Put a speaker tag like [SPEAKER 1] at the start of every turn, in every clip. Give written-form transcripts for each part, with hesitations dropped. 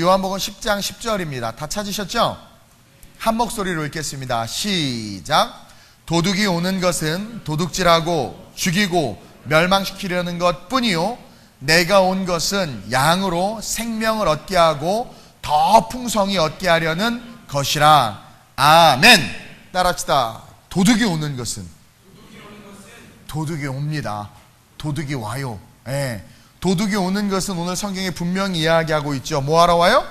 [SPEAKER 1] 요한복음 10장 10절입니다. 다 찾으셨죠? 한 목소리로 읽겠습니다. 시작. 도둑이 오는 것은 도둑질하고 죽이고 멸망시키려는 것뿐이요 내가 온 것은 양으로 생명을 얻게 하고 더 풍성히 얻게 하려는 것이라. 아멘. 따라합시다. 도둑이 오는 것은 도둑이 옵니다. 도둑이 와요. 예. 도둑이 오는 것은 오늘 성경에 분명히 이야기하고 있죠. 뭐하러 와요?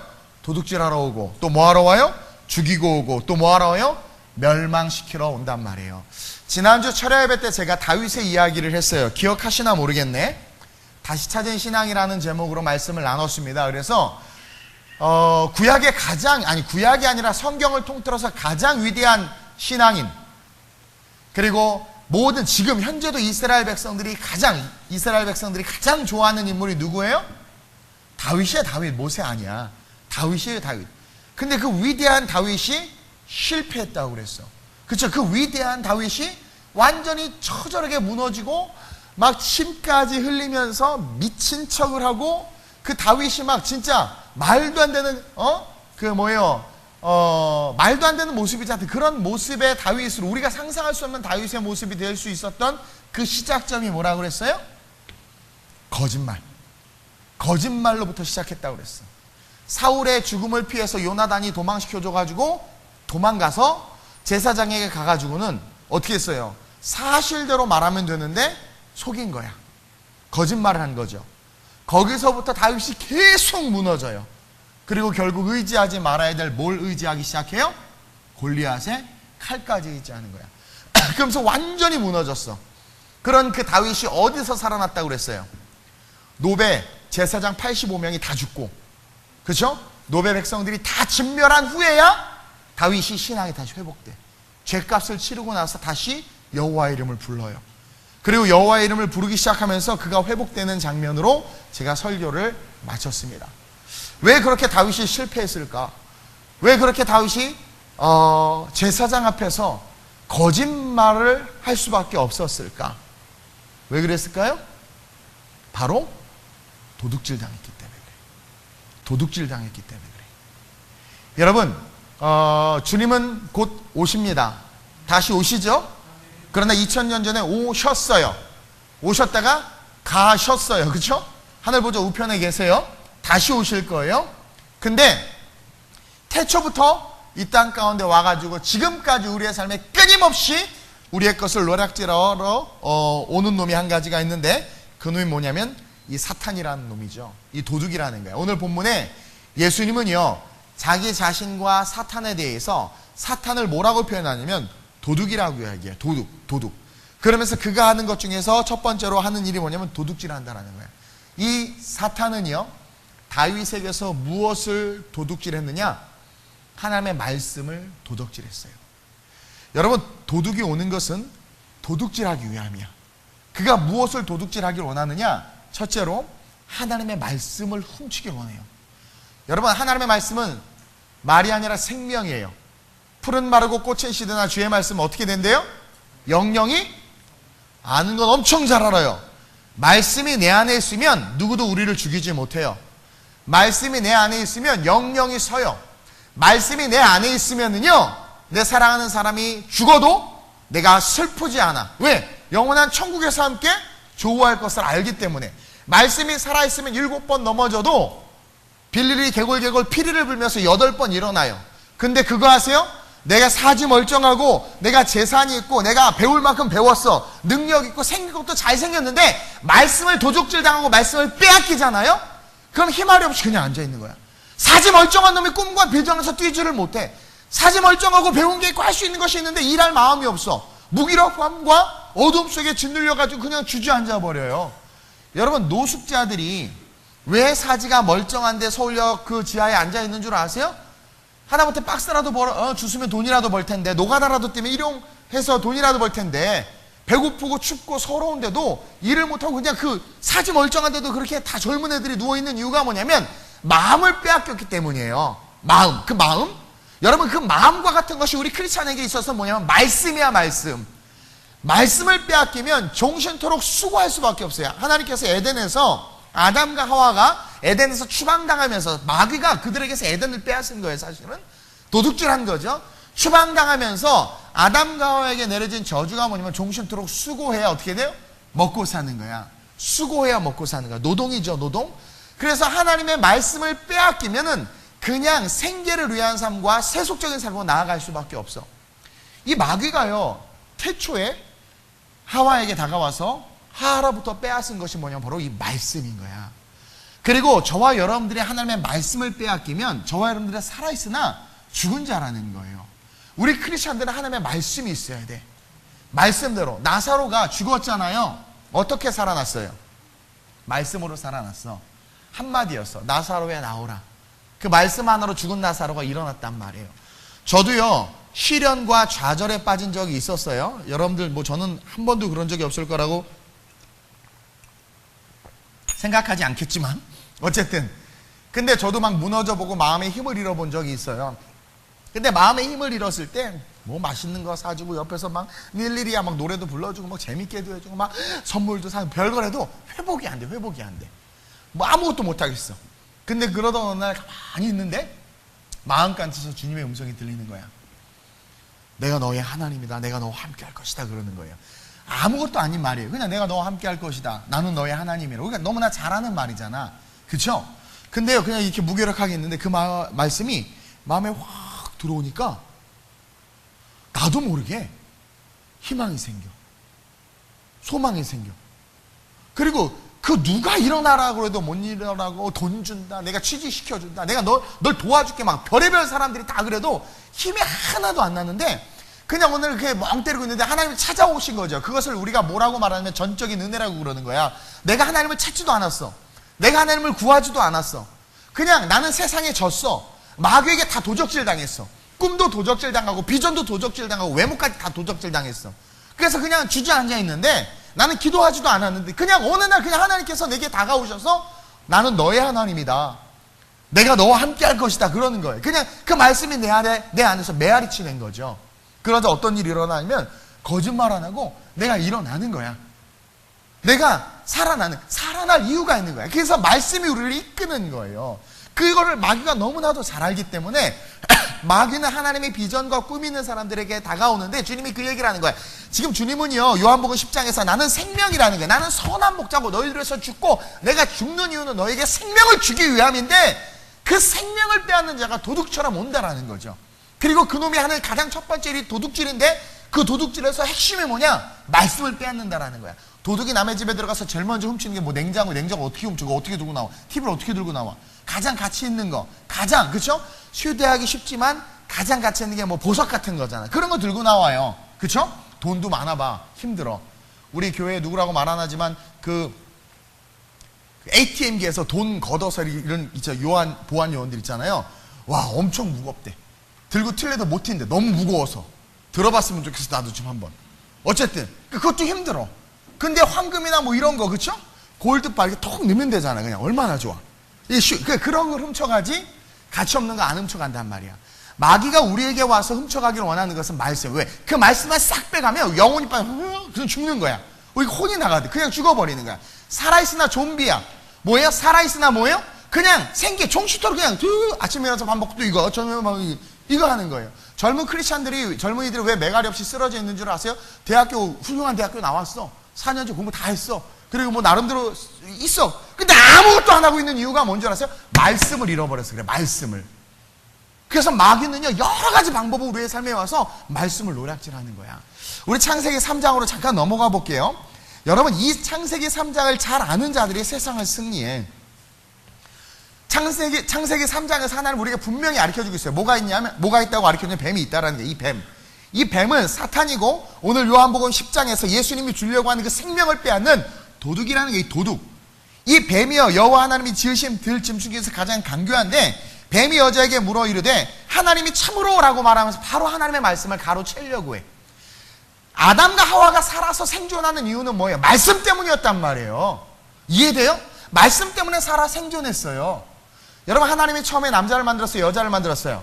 [SPEAKER 1] 도둑질하러 오고, 또 뭐하러 와요? 죽이고 오고, 또 뭐하러 와요? 멸망시키러 온단 말이에요. 지난주 철야 예배 때 제가 다윗의 이야기를 했어요. 기억하시나 모르겠네. 다시 찾은 신앙이라는 제목으로 말씀을 나눴습니다. 그래서 구약의 구약이 아니라 성경을 통틀어서 가장 위대한 신앙인, 그리고 모든 지금 현재도 이스라엘 백성들이 가장 좋아하는 인물이 누구예요? 다윗이야. 다윗. 모세 아니야. 다윗이에요. 다윗. 근데 그 위대한 다윗이 실패했다고 그랬어. 그렇죠? 그 위대한 다윗이 완전히 처절하게 무너지고 막 침까지 흘리면서 미친 척을 하고, 그 다윗이 막 진짜 말도 안 되는 말도 안 되는 모습이잖아요. 그런 모습의 다윗으로 우리가 상상할 수 없는 다윗의 모습이 될 수 있었던 그 시작점이 뭐라고 그랬어요? 거짓말로부터 시작했다고 그랬어. 사울의 죽음을 피해서 요나단이 도망시켜줘가지고 도망가서 제사장에게 가가지고는 어떻게 했어요? 사실대로 말하면 되는데 속인 거야. 거짓말을 한 거죠. 거기서부터 다윗이 계속 무너져요. 그리고 결국 의지하지 말아야 될 뭘 의지하기 시작해요? 골리앗의 칼까지 의지하는 거야. 그러면서 완전히 무너졌어. 그런 그 다윗이 어디서 살아났다고 그랬어요? 노베 제사장 85명이 다 죽고, 그렇죠? 노베 백성들이 다 진멸한 후에야 다윗이 신앙이 다시 회복돼. 죄값을 치르고 나서 다시 여호와의 이름을 불러요. 그리고 여호와의 이름을 부르기 시작하면서 그가 회복되는 장면으로 제가 설교를 마쳤습니다. 왜 그렇게 다윗이 실패했을까? 왜 그렇게 다윗이 제사장 앞에서 거짓말을 할 수밖에 없었을까? 왜 그랬을까요? 바로 도둑질 당했기 때문에 그래요. 도둑질 당했기 때문에 그래요. 여러분, 주님은 곧 오십니다. 다시 오시죠? 그러나 2000년 전에 오셨어요. 오셨다가 가셨어요. 그렇죠? 하늘 보좌 우편에 계세요. 다시 오실 거예요. 근데 태초부터 이 땅 가운데 와가지고 지금까지 우리의 삶에 끊임없이 우리의 것을 노략질하러 오는 놈이 한 가지가 있는데, 그 놈이 뭐냐면 이 사탄이라는 놈이죠. 이 도둑이라는 거예요. 오늘 본문에 예수님은요, 자기 자신과 사탄에 대해서 사탄을 뭐라고 표현하냐면 도둑이라고 이야기해요. 도둑. 그러면서 그가 하는 것 중에서 첫 번째로 하는 일이 뭐냐면 도둑질한다라는 거예요. 이 사탄은요, 다윗에게서 무엇을 도둑질했느냐? 하나님의 말씀을 도둑질했어요. 여러분, 도둑이 오는 것은 도둑질하기 위함이야. 그가 무엇을 도둑질하길 원하느냐? 첫째로 하나님의 말씀을 훔치길 원해요. 여러분, 하나님의 말씀은 말이 아니라 생명이에요. 푸른 마르고 꽃은 시드나 주의 말씀은 어떻게 된대요? 영영이 아는 건 엄청 잘 알아요. 말씀이 내 안에 있으면 누구도 우리를 죽이지 못해요. 말씀이 내 안에 있으면 영영이 서요. 말씀이 내 안에 있으면은요, 내 사랑하는 사람이 죽어도 내가 슬프지 않아. 왜? 영원한 천국에서 함께 조우할 것을 알기 때문에. 말씀이 살아있으면 7번 넘어져도 빌리리 개골개골 피리를 불면서 8번 일어나요. 근데 그거 아세요? 내가 사지 멀쩡하고 내가 재산이 있고 내가 배울 만큼 배웠어, 능력 있고 생긴 것도 잘생겼는데 말씀을 도둑질 당하고 말씀을 빼앗기잖아요? 그럼 희말이 없이 그냥 앉아있는 거야. 사지 멀쩡한 놈이 꿈과 비전에서 뛰지를 못해. 사지 멀쩡하고 배운 게 있고 할 수 있는 것이 있는데 일할 마음이 없어. 무기력함과 어둠 속에 짓눌려가지고 그냥 주저앉아 버려요. 여러분, 노숙자들이 왜 사지가 멀쩡한데 서울역 그 지하에 앉아있는 줄 아세요? 하다못해 박스라도 주스면 돈이라도 벌 텐데, 노가다라도 뛰면 일용해서 돈이라도 벌 텐데, 배고프고 춥고 서러운데도 일을 못하고 그냥 그 사지 멀쩡한데도 그렇게 다 젊은 애들이 누워있는 이유가 뭐냐면 마음을 빼앗겼기 때문이에요. 마음. 여러분, 그 마음과 같은 것이 우리 크리스찬에게 있어서 뭐냐면 말씀이야, 말씀. 말씀을 빼앗기면 정신토록 수고할 수밖에 없어요. 하나님께서 에덴에서 아담과 하와가 에덴에서 추방당하면서 마귀가 그들에게서 에덴을 빼앗은 거예요. 사실은 도둑질한 거죠. 추방당하면서 아담과 하와에게 내려진 저주가 뭐냐면 종신토록 수고해야 어떻게 돼요? 먹고 사는 거야. 수고해야 먹고 사는 거야. 노동이죠, 노동. 그래서 하나님의 말씀을 빼앗기면은 그냥 생계를 위한 삶과 세속적인 삶으로 나아갈 수밖에 없어. 이 마귀가요, 태초에 하와에게 다가와서 하와로부터 빼앗은 것이 뭐냐면 바로 이 말씀인 거야. 그리고 저와 여러분들이 하나님의 말씀을 빼앗기면 저와 여러분들은 살아있으나 죽은 자라는 거예요. 우리 크리스천들은 하나님의 말씀이 있어야 돼. 말씀대로. 나사로가 죽었잖아요. 어떻게 살아났어요? 말씀으로 살아났어. 한마디였어. 나사로에 나오라. 그 말씀 하나로 죽은 나사로가 일어났단 말이에요. 저도요, 시련과 좌절에 빠진 적이 있었어요. 여러분들 뭐 저는 한 번도 그런 적이 없을 거라고 생각하지 않겠지만 어쨌든 근데 저도 막 무너져 보고 마음의 힘을 잃어본 적이 있어요. 근데 마음의 힘을 잃었을 때 뭐 맛있는 거 사주고 옆에서 막 일일이야 막 노래도 불러주고 막 재밌게도 해주고 막 선물도 사고 별걸 해도 회복이 안 돼. 회복이 안 돼. 뭐 아무것도 못 하겠어. 근데 그러던 어느 날 가만히 있는데 마음 깐트에서 주님의 음성이 들리는 거야. 내가 너의 하나님이다. 내가 너와 함께 할 것이다. 그러는 거예요. 아무것도 아닌 말이에요. 그냥 내가 너와 함께 할 것이다. 나는 너의 하나님이라고. 그러니까 너무나 잘하는 말이잖아. 그쵸? 근데요, 그냥 이렇게 무기력하게 있는데 그 말씀이 마음에 확 들어오니까 나도 모르게 희망이 생겨. 소망이 생겨. 그리고 그 누가 일어나라고 해도 못 일어나고 돈 준다. 내가 취직시켜준다. 내가 널 도와줄게. 막 별의별 사람들이 다 그래도 힘이 하나도 안 나는데 그냥 오늘 그렇게 멍 때리고 있는데 하나님이 찾아오신 거죠. 그것을 우리가 뭐라고 말하냐면 전적인 은혜라고 그러는 거야. 내가 하나님을 찾지도 않았어. 내가 하나님을 구하지도 않았어. 그냥 나는 세상에 졌어. 마귀에게 다 도적질 당했어. 꿈도 도적질 당하고 비전도 도적질 당하고 외모까지 다 도적질 당했어. 그래서 그냥 주저앉아 있는데 나는 기도하지도 않았는데 그냥 어느 날 그냥 하나님께서 내게 다가오셔서 나는 너의 하나님이다. 내가 너와 함께 할 것이다. 그러는 거예요. 그냥 그 말씀이 내 안에서 메아리 치는 거죠. 그러자 어떤 일이 일어나면 거짓말 안 하고 내가 일어나는 거야. 내가 살아날 이유가 있는 거야. 그래서 말씀이 우리를 이끄는 거예요. 그거를 마귀가 너무나도 잘 알기 때문에 마귀는 하나님의 비전과 꿈이 있는 사람들에게 다가오는데 주님이 그 얘기를 하는 거야. 지금 주님은요, 요한복음 10장에서 나는 생명이라는 거야. 나는 선한 목자고 너희를 위해서 죽고 내가 죽는 이유는 너에게 생명을 주기 위함인데 그 생명을 빼앗는 자가 도둑처럼 온다라는 거죠. 그리고 그놈이 하는 가장 첫 번째 일이 도둑질인데 그 도둑질에서 핵심이 뭐냐? 말씀을 빼앗는다라는 거야. 도둑이 남의 집에 들어가서 제일 먼저 훔치는 게 뭐 냉장고 어떻게 훔치고 어떻게 들고 나와? TV를 어떻게 들고 나와? 가장 가치 있는 거, 그쵸? 휴대하기 쉽지만 가장 가치 있는 게 뭐 보석 같은 거잖아. 그런 거 들고 나와요. 그쵸? 돈도 많아봐. 힘들어. 우리 교회에 누구라고 말 안 하지만 그 ATM기에서 돈 걷어서 이런 요한 보안 요원들 있잖아요. 와, 엄청 무겁대. 들고 튈래도 못 튄대. 너무 무거워서. 들어봤으면 좋겠어. 나도 좀 한번. 어쨌든 그것도 힘들어. 근데 황금이나 뭐 이런 거, 그쵸? 골드바 이렇게 톡 넣으면 되잖아. 그냥 얼마나 좋아. 그런 걸 훔쳐가지 가치 없는 거 안 훔쳐간단 말이야. 마귀가 우리에게 와서 훔쳐가기를 원하는 것은 말씀. 왜? 그 말씀만 싹 빼가면 영혼이 그냥 죽는 거야. 우리 혼이 나가대. 그냥 죽어버리는 거야. 살아있으나 좀비야. 뭐예요? 살아있으나 뭐예요? 그냥 생기 종식토록 그냥 아침에 일어나서 밥 먹고 또 이거 저녁에 막 이거 하는 거예요. 젊은이들이 왜 매가리 없이 쓰러져 있는 줄 아세요? 훌륭한 대학교 나왔어. 4년째 공부 다 했어. 그리고 뭐 나름대로 있어. 근데 아무것도 안 하고 있는 이유가 뭔 줄 아세요? 말씀을 잃어버렸어. 그래, 말씀을. 그래서 마귀는요, 여러 가지 방법으로 우리의 삶에 와서 말씀을 노략질하는 거야. 우리 창세기 3장으로 잠깐 넘어가 볼게요. 여러분, 이 창세기 3장을 잘 아는 자들이 세상을 승리해. 창세기 3장에서 하나님 우리가 분명히 가르쳐주고 있어요. 뭐가 있다고 가르쳐주냐면 뱀이 있다라는 게, 이 뱀. 이 뱀은 사탄이고 오늘 요한복음 10장에서 예수님이 주려고 하는 그 생명을 빼앗는 도둑이라는 게 이 도둑. 이 뱀이요, 여호와 하나님이 지으신 들짐승 중에서 가장 강교한데 뱀이 여자에게 물어 이르되 하나님이 참으로라고 말하면서 바로 하나님의 말씀을 가로채려고 해. 아담과 하와가 살아서 생존하는 이유는 뭐예요? 말씀 때문이었단 말이에요. 이해돼요? 말씀 때문에 살아 생존했어요. 여러분, 하나님이 처음에 남자를 만들었어요? 여자를 만들었어요?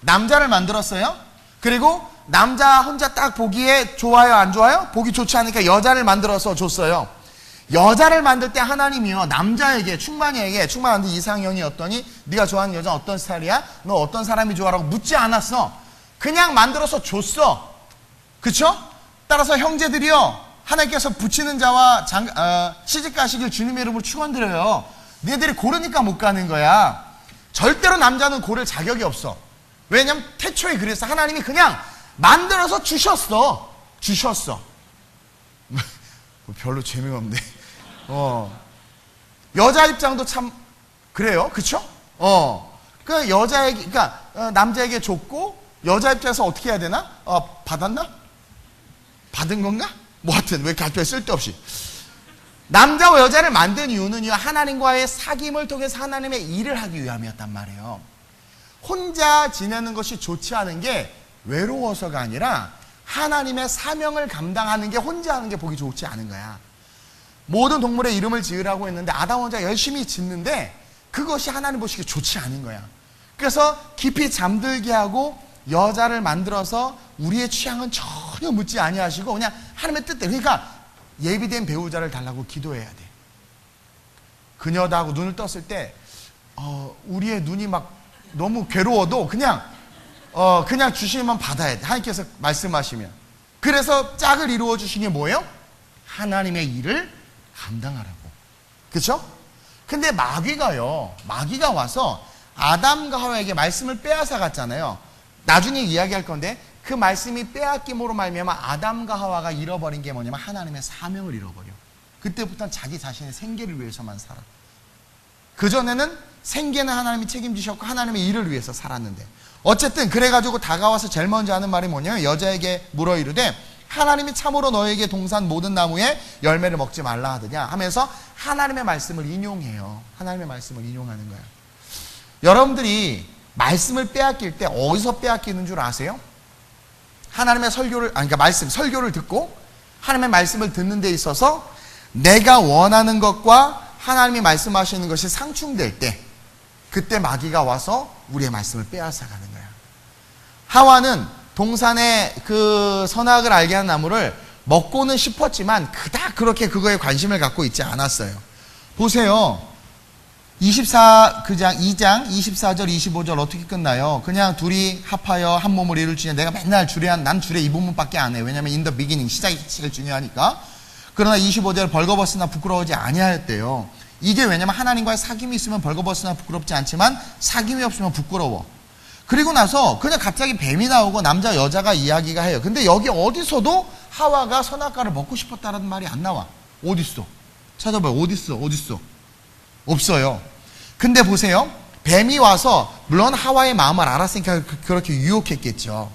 [SPEAKER 1] 남자를 만들었어요. 그리고 남자 혼자 딱 보기에 좋아요, 안 좋아요? 보기 좋지 않으니까 여자를 만들어서 줬어요. 여자를 만들 때 하나님이요 남자에게 충만이에게 이상형이었더니 네가 좋아하는 여자 어떤 스타일이야? 너 어떤 사람이 좋아라고 묻지 않았어. 그냥 만들어서 줬어. 그쵸? 따라서 형제들이요 하나님께서 붙이는 자와 시집 가시길 주님의 이름으로 축원드려요. 너희들이 고르니까 못 가는 거야. 절대로 남자는 고를 자격이 없어. 왜냐면 태초에 그래서 하나님이 그냥 만들어서 주셨어. 별로 재미가 없네. 여자 입장도 참 그래요. 그쵸? 그 여자에게, 그러니까 남자에게 줬고 여자 입장에서 어떻게 해야 되나? 받았나? 받은 건가? 뭐 하여튼 왜 갑자기 쓸데없이 남자와 여자를 만든 이유는요 하나님과의 사귐을 통해서 하나님의 일을 하기 위함이었단 말이에요. 혼자 지내는 것이 좋지 않은 게 외로워서가 아니라 하나님의 사명을 감당하는 게 혼자 하는 게 보기 좋지 않은 거야. 모든 동물의 이름을 지으라고 했는데 아담 혼자 열심히 짓는데 그것이 하나님 보시기에 좋지 않은 거야. 그래서 깊이 잠들게 하고 여자를 만들어서 우리의 취향은 전혀 묻지 아니하시고 그냥 하나님의 뜻대로, 그러니까 예비된 배우자를 달라고 기도해야 돼. 그녀다 하고 눈을 떴을 때 우리의 눈이 막 너무 괴로워도 그냥 주시면 받아야 돼. 하나님께서 말씀하시면. 그래서 짝을 이루어 주신 게 뭐예요? 하나님의 일을 감당하라고. 그렇죠? 근데 마귀가 와서 아담과 하와에게 말씀을 빼앗아 갔잖아요. 나중에 이야기할 건데 그 말씀이 빼앗김으로 말미암아 아담과 하와가 잃어버린 게 뭐냐면 하나님의 사명을 잃어버려. 그때부터는 자기 자신의 생계를 위해서만 살아. 그전에는 생계는 하나님이 책임지셨고 하나님의 일을 위해서 살았는데, 어쨌든 그래가지고 다가와서 제일 먼저 하는 말이 뭐냐면 여자에게 물어 이르되 하나님이 참으로 너에게 동산 모든 나무의 열매를 먹지 말라 하더냐 하면서 하나님의 말씀을 인용해요. 하나님의 말씀을 인용하는 거야. 여러분들이 말씀을 빼앗길 때 어디서 빼앗기는 줄 아세요? 하나님의 설교를 듣고 하나님의 말씀을 듣는 데 있어서 내가 원하는 것과 하나님이 말씀하시는 것이 상충될 때, 그때 마귀가 와서 우리의 말씀을 빼앗아 가는 거야. 하와는 동산의 그 선악을 알게 한 나무를 먹고는 싶었지만 그닥 그렇게 그거에 관심을 갖고 있지 않았어요. 보세요. 2장 24절 25절 어떻게 끝나요? 그냥 둘이 합하여 한 몸을 이룰지니 내가 맨날 난 주례 이 부분밖에 안 해. 왜냐면 in the beginning 시작이 제일 중요하니까. 그러나 25절 벌거벗으나 부끄러워하지 아니하였대요. 이게 왜냐면 하나님과의 사귐이 있으면 벌거벗으나 부끄럽지 않지만 사귐이 없으면 부끄러워. 그리고 나서 그냥 갑자기 뱀이 나오고 남자 여자가 이야기가 해요. 근데 여기 어디서도 하와가 선악과를 먹고 싶었다는 말이 안 나와. 어딨어? 찾아봐요. 어딨어? 없어요. 근데 보세요. 뱀이 와서 물론 하와의 마음을 알았으니까 그렇게 유혹했겠죠.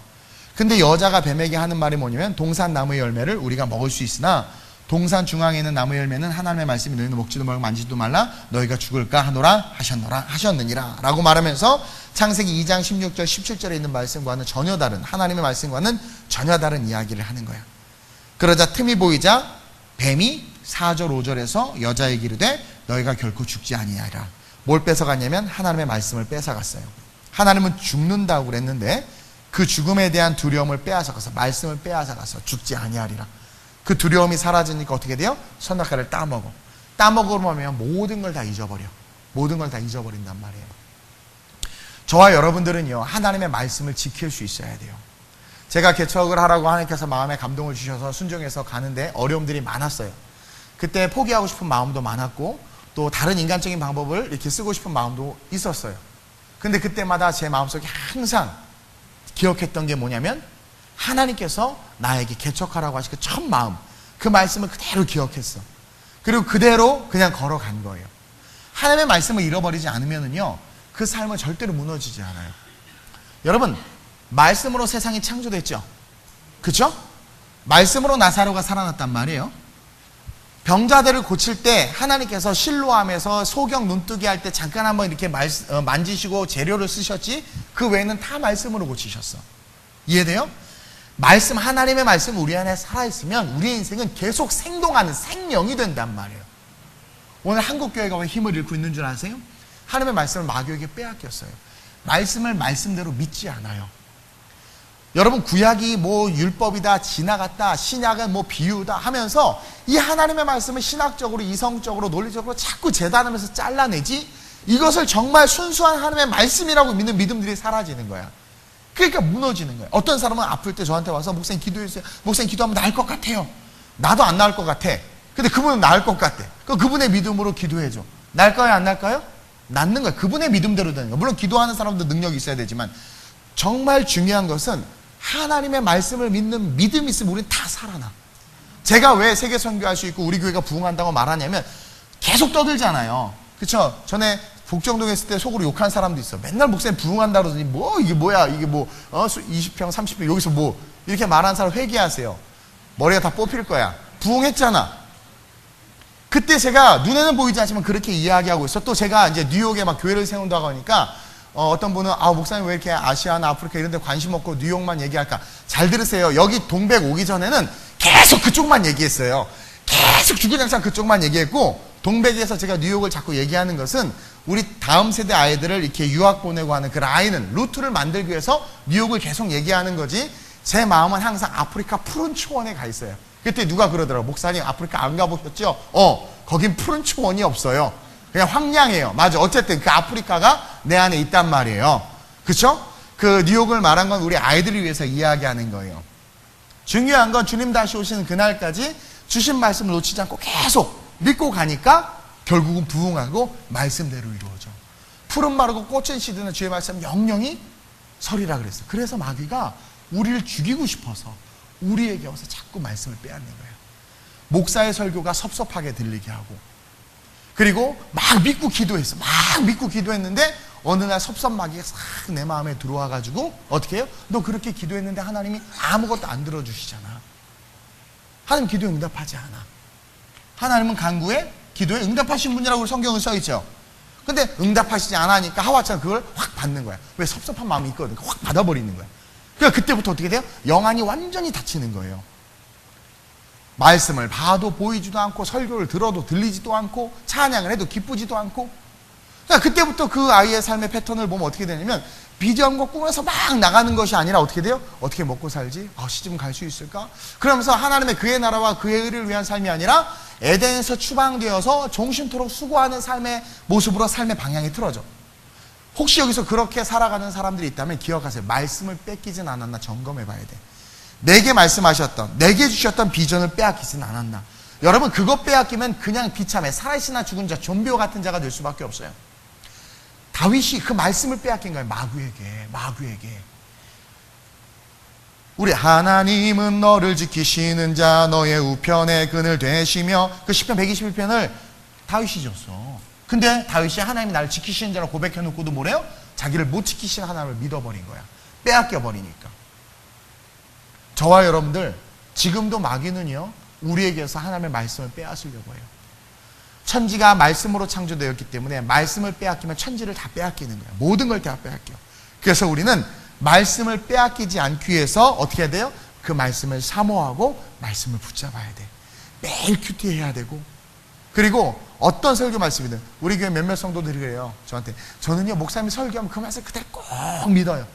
[SPEAKER 1] 근데 여자가 뱀에게 하는 말이 뭐냐면 동산 나무의 열매를 우리가 먹을 수 있으나 동산 중앙에 있는 나무의 열매는 하나님의 말씀이 너희는 먹지도 말고 만지지도 말라 너희가 죽을까 하셨느니라 라고 말하면서 창세기 2장 16절 17절에 있는 말씀과는 전혀 다른, 하나님의 말씀과는 전혀 다른 이야기를 하는 거야. 그러자 틈이 보이자 뱀이 4절 5절에서 여자에게 이르되 너희가 결코 죽지 아니하리라. 뭘 뺏어갔냐면 하나님의 말씀을 뺏어갔어요. 하나님은 죽는다고 그랬는데 그 죽음에 대한 두려움을 빼앗아가서 말씀을 빼앗아가서 죽지 아니하리라. 그 두려움이 사라지니까 어떻게 돼요? 선악과를 따먹으면 모든 걸 다 잊어버려. 모든 걸 다 잊어버린단 말이에요. 저와 여러분들은요 하나님의 말씀을 지킬 수 있어야 돼요. 제가 개척을 하라고 하나님께서 마음에 감동을 주셔서 순종해서 가는데 어려움들이 많았어요. 그때 포기하고 싶은 마음도 많았고 또 다른 인간적인 방법을 이렇게 쓰고 싶은 마음도 있었어요. 근데 그때마다 제 마음속에 항상 기억했던 게 뭐냐면 하나님께서 나에게 개척하라고 하신 그 첫 마음, 그 말씀을 그대로 기억했어. 그리고 그대로 그냥 걸어간 거예요. 하나님의 말씀을 잃어버리지 않으면은요 그 삶은 절대로 무너지지 않아요. 여러분, 말씀으로 세상이 창조됐죠? 그쵸? 말씀으로 나사로가 살아났단 말이에요. 병자들을 고칠 때 하나님께서 실로암에서 소경 눈뜨게 할 때 잠깐 한번 이렇게 만지시고 재료를 쓰셨지 그 외에는 다 말씀으로 고치셨어. 이해돼요? 말씀, 하나님의 말씀 우리 안에 살아있으면 우리의 인생은 계속 생동하는 생명이 된단 말이에요. 오늘 한국교회가 왜 힘을 잃고 있는 줄 아세요? 하나님의 말씀을 마귀에게 빼앗겼어요. 말씀을 말씀대로 믿지 않아요. 여러분 구약이 뭐 율법이다, 지나갔다, 신약은 뭐 비유다 하면서 이 하나님의 말씀을 신학적으로, 이성적으로, 논리적으로 자꾸 재단하면서 잘라내지, 이것을 정말 순수한 하나님의 말씀이라고 믿는 믿음들이 사라지는 거야. 그러니까 무너지는 거야. 어떤 사람은 아플 때 저한테 와서 목사님 기도해주세요. 목사님 기도하면 나을 것 같아요. 나도 안 나을 것 같아. 근데 그분은 나을 것 같대. 그분의 믿음으로 기도해줘. 나을까요, 안 나을까요? 낫는 거야. 그분의 믿음대로 되는 거야. 물론 기도하는 사람도 능력이 있어야 되지만, 정말 중요한 것은 하나님의 말씀을 믿는 믿음이 있으면 우리는 다 살아나. 제가 왜 세계 선교할 수 있고 우리 교회가 부흥한다고 말하냐면 계속 떠들잖아요. 그쵸? 전에 복정동에 있을 때 속으로 욕한 사람도 있어. 맨날 목사님 부흥한다 그러더니 뭐 이게 뭐야, 이게 뭐 20평 30평 여기서 뭐 이렇게 말하는 사람 회개하세요. 머리가 다 뽑힐 거야. 부흥했잖아. 그때 제가 눈에는 보이지 않지만 그렇게 이야기하고 있어. 또 제가 이제 뉴욕에 막 교회를 세운다고 하니까 어떤 분은 목사님 왜 이렇게 아시아나 아프리카 이런 데 관심 없고 뉴욕만 얘기할까? 잘 들으세요. 여기 동백 오기 전에는 계속 그쪽만 얘기했어요. 계속 주구장창 그쪽만 얘기했고, 동백에서 제가 뉴욕을 자꾸 얘기하는 것은 우리 다음 세대 아이들을 이렇게 유학 보내고 하는 그 라인은, 루트를 만들기 위해서 뉴욕을 계속 얘기하는 거지, 제 마음은 항상 아프리카 푸른 초원에 가 있어요. 그때 누가 그러더라고. 목사님 아프리카 안 가보셨죠? 거긴 푸른 초원이 없어요. 그냥 황량해요. 맞아. 어쨌든 그 아프리카가 내 안에 있단 말이에요. 그쵸? 그 뉴욕을 말한 건 우리 아이들을 위해서 이야기하는 거예요. 중요한 건 주님 다시 오시는 그날까지 주신 말씀을 놓치지 않고 계속 믿고 가니까 결국은 부흥하고 말씀대로 이루어져. 푸른 마르고 꽃은 시드는 주의 말씀 영영이 서리라 그랬어. 그래서 마귀가 우리를 죽이고 싶어서 우리에게 와서 자꾸 말씀을 빼앗는 거예요. 목사의 설교가 섭섭하게 들리게 하고, 그리고 막 믿고 기도했어. 막 믿고 기도했는데 어느 날 섭섭마귀가 싹 내 마음에 들어와가지고 어떻게 해요? 너 그렇게 기도했는데 하나님이 아무것도 안 들어주시잖아. 하나님 기도에 응답하지 않아. 하나님은 간구에 기도에 응답하신 분이라고 성경에 써있죠. 근데 응답하시지 않으니까 하와처럼 그걸 확 받는 거야. 왜? 섭섭한 마음이 있거든. 확 받아버리는 거야. 그러니까 그때부터 어떻게 돼요? 영안이 완전히 닫히는 거예요. 말씀을 봐도 보이지도 않고, 설교를 들어도 들리지도 않고, 찬양을 해도 기쁘지도 않고. 그러니까 그때부터 그 아이의 삶의 패턴을 보면 어떻게 되냐면, 비전과 꿈에서 막 나가는 것이 아니라 어떻게 돼요? 어떻게 먹고 살지? 시집은 갈 수 있을까? 그러면서 하나님의 그의 나라와 그의 의를 위한 삶이 아니라 에덴에서 추방되어서 종신토록 수고하는 삶의 모습으로 삶의 방향이 틀어져. 혹시 여기서 그렇게 살아가는 사람들이 있다면 기억하세요. 말씀을 뺏기진 않았나 점검해 봐야 돼. 내게 말씀하셨던, 내게 주셨던 비전을 빼앗기진 않았나. 여러분, 그거 빼앗기면 그냥 비참해. 살아있으나 죽은 자, 좀비와 같은 자가 될 수밖에 없어요. 다윗이 그 말씀을 빼앗긴 거예요. 마귀에게. 우리 하나님은 너를 지키시는 자, 너의 우편에 그늘 되시며, 그 시편 121편을 다윗이 줬어. 근데 다윗이 하나님이 나를 지키시는 자라고 고백해놓고도 뭐래요? 자기를 못 지키시는 하나님을 믿어버린 거야. 빼앗겨버리니까. 저와 여러분들, 지금도 마귀는요, 우리에게서 하나님의 말씀을 빼앗으려고 해요. 천지가 말씀으로 창조되었기 때문에 말씀을 빼앗기면 천지를 다 빼앗기는 거예요. 모든 걸 다 빼앗겨. 그래서 우리는 말씀을 빼앗기지 않기 위해서 어떻게 해야 돼요? 그 말씀을 사모하고 말씀을 붙잡아야 돼. 매일 큐티해야 되고. 그리고 어떤 설교 말씀이든, 우리 교회 몇몇 성도들이 그래요. 저한테. 저는요, 목사님이 설교하면 그 말씀 그대로 꼭 믿어요.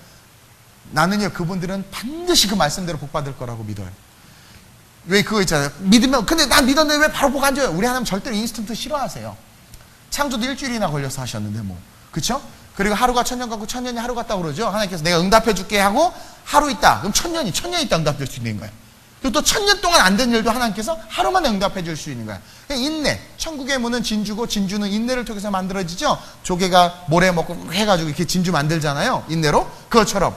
[SPEAKER 1] 나는요, 그분들은 반드시 그 말씀대로 복 받을 거라고 믿어요. 왜 그거 있잖아요. 믿으면, 근데 난 믿었는데 왜 바로 복 안 줘요? 우리 하나님 절대로 인스턴트 싫어하세요. 창조도 일주일이나 걸려서 하셨는데 뭐. 그쵸? 그리고 하루가 천년 같고 천년이 하루 같다고 그러죠. 하나님께서 내가 응답해 줄게 하고 하루 있다. 그럼 천년이 있다 응답해 줄 수 있는 거예요. 그리고 또 천년 동안 안 된 일도 하나님께서 하루만에 응답해 줄 수 있는 거야. 인내. 천국의 문은 진주고, 진주는 인내를 통해서 만들어지죠. 조개가 모래 먹고 해가지고 이렇게 진주 만들잖아요. 인내로. 그것처럼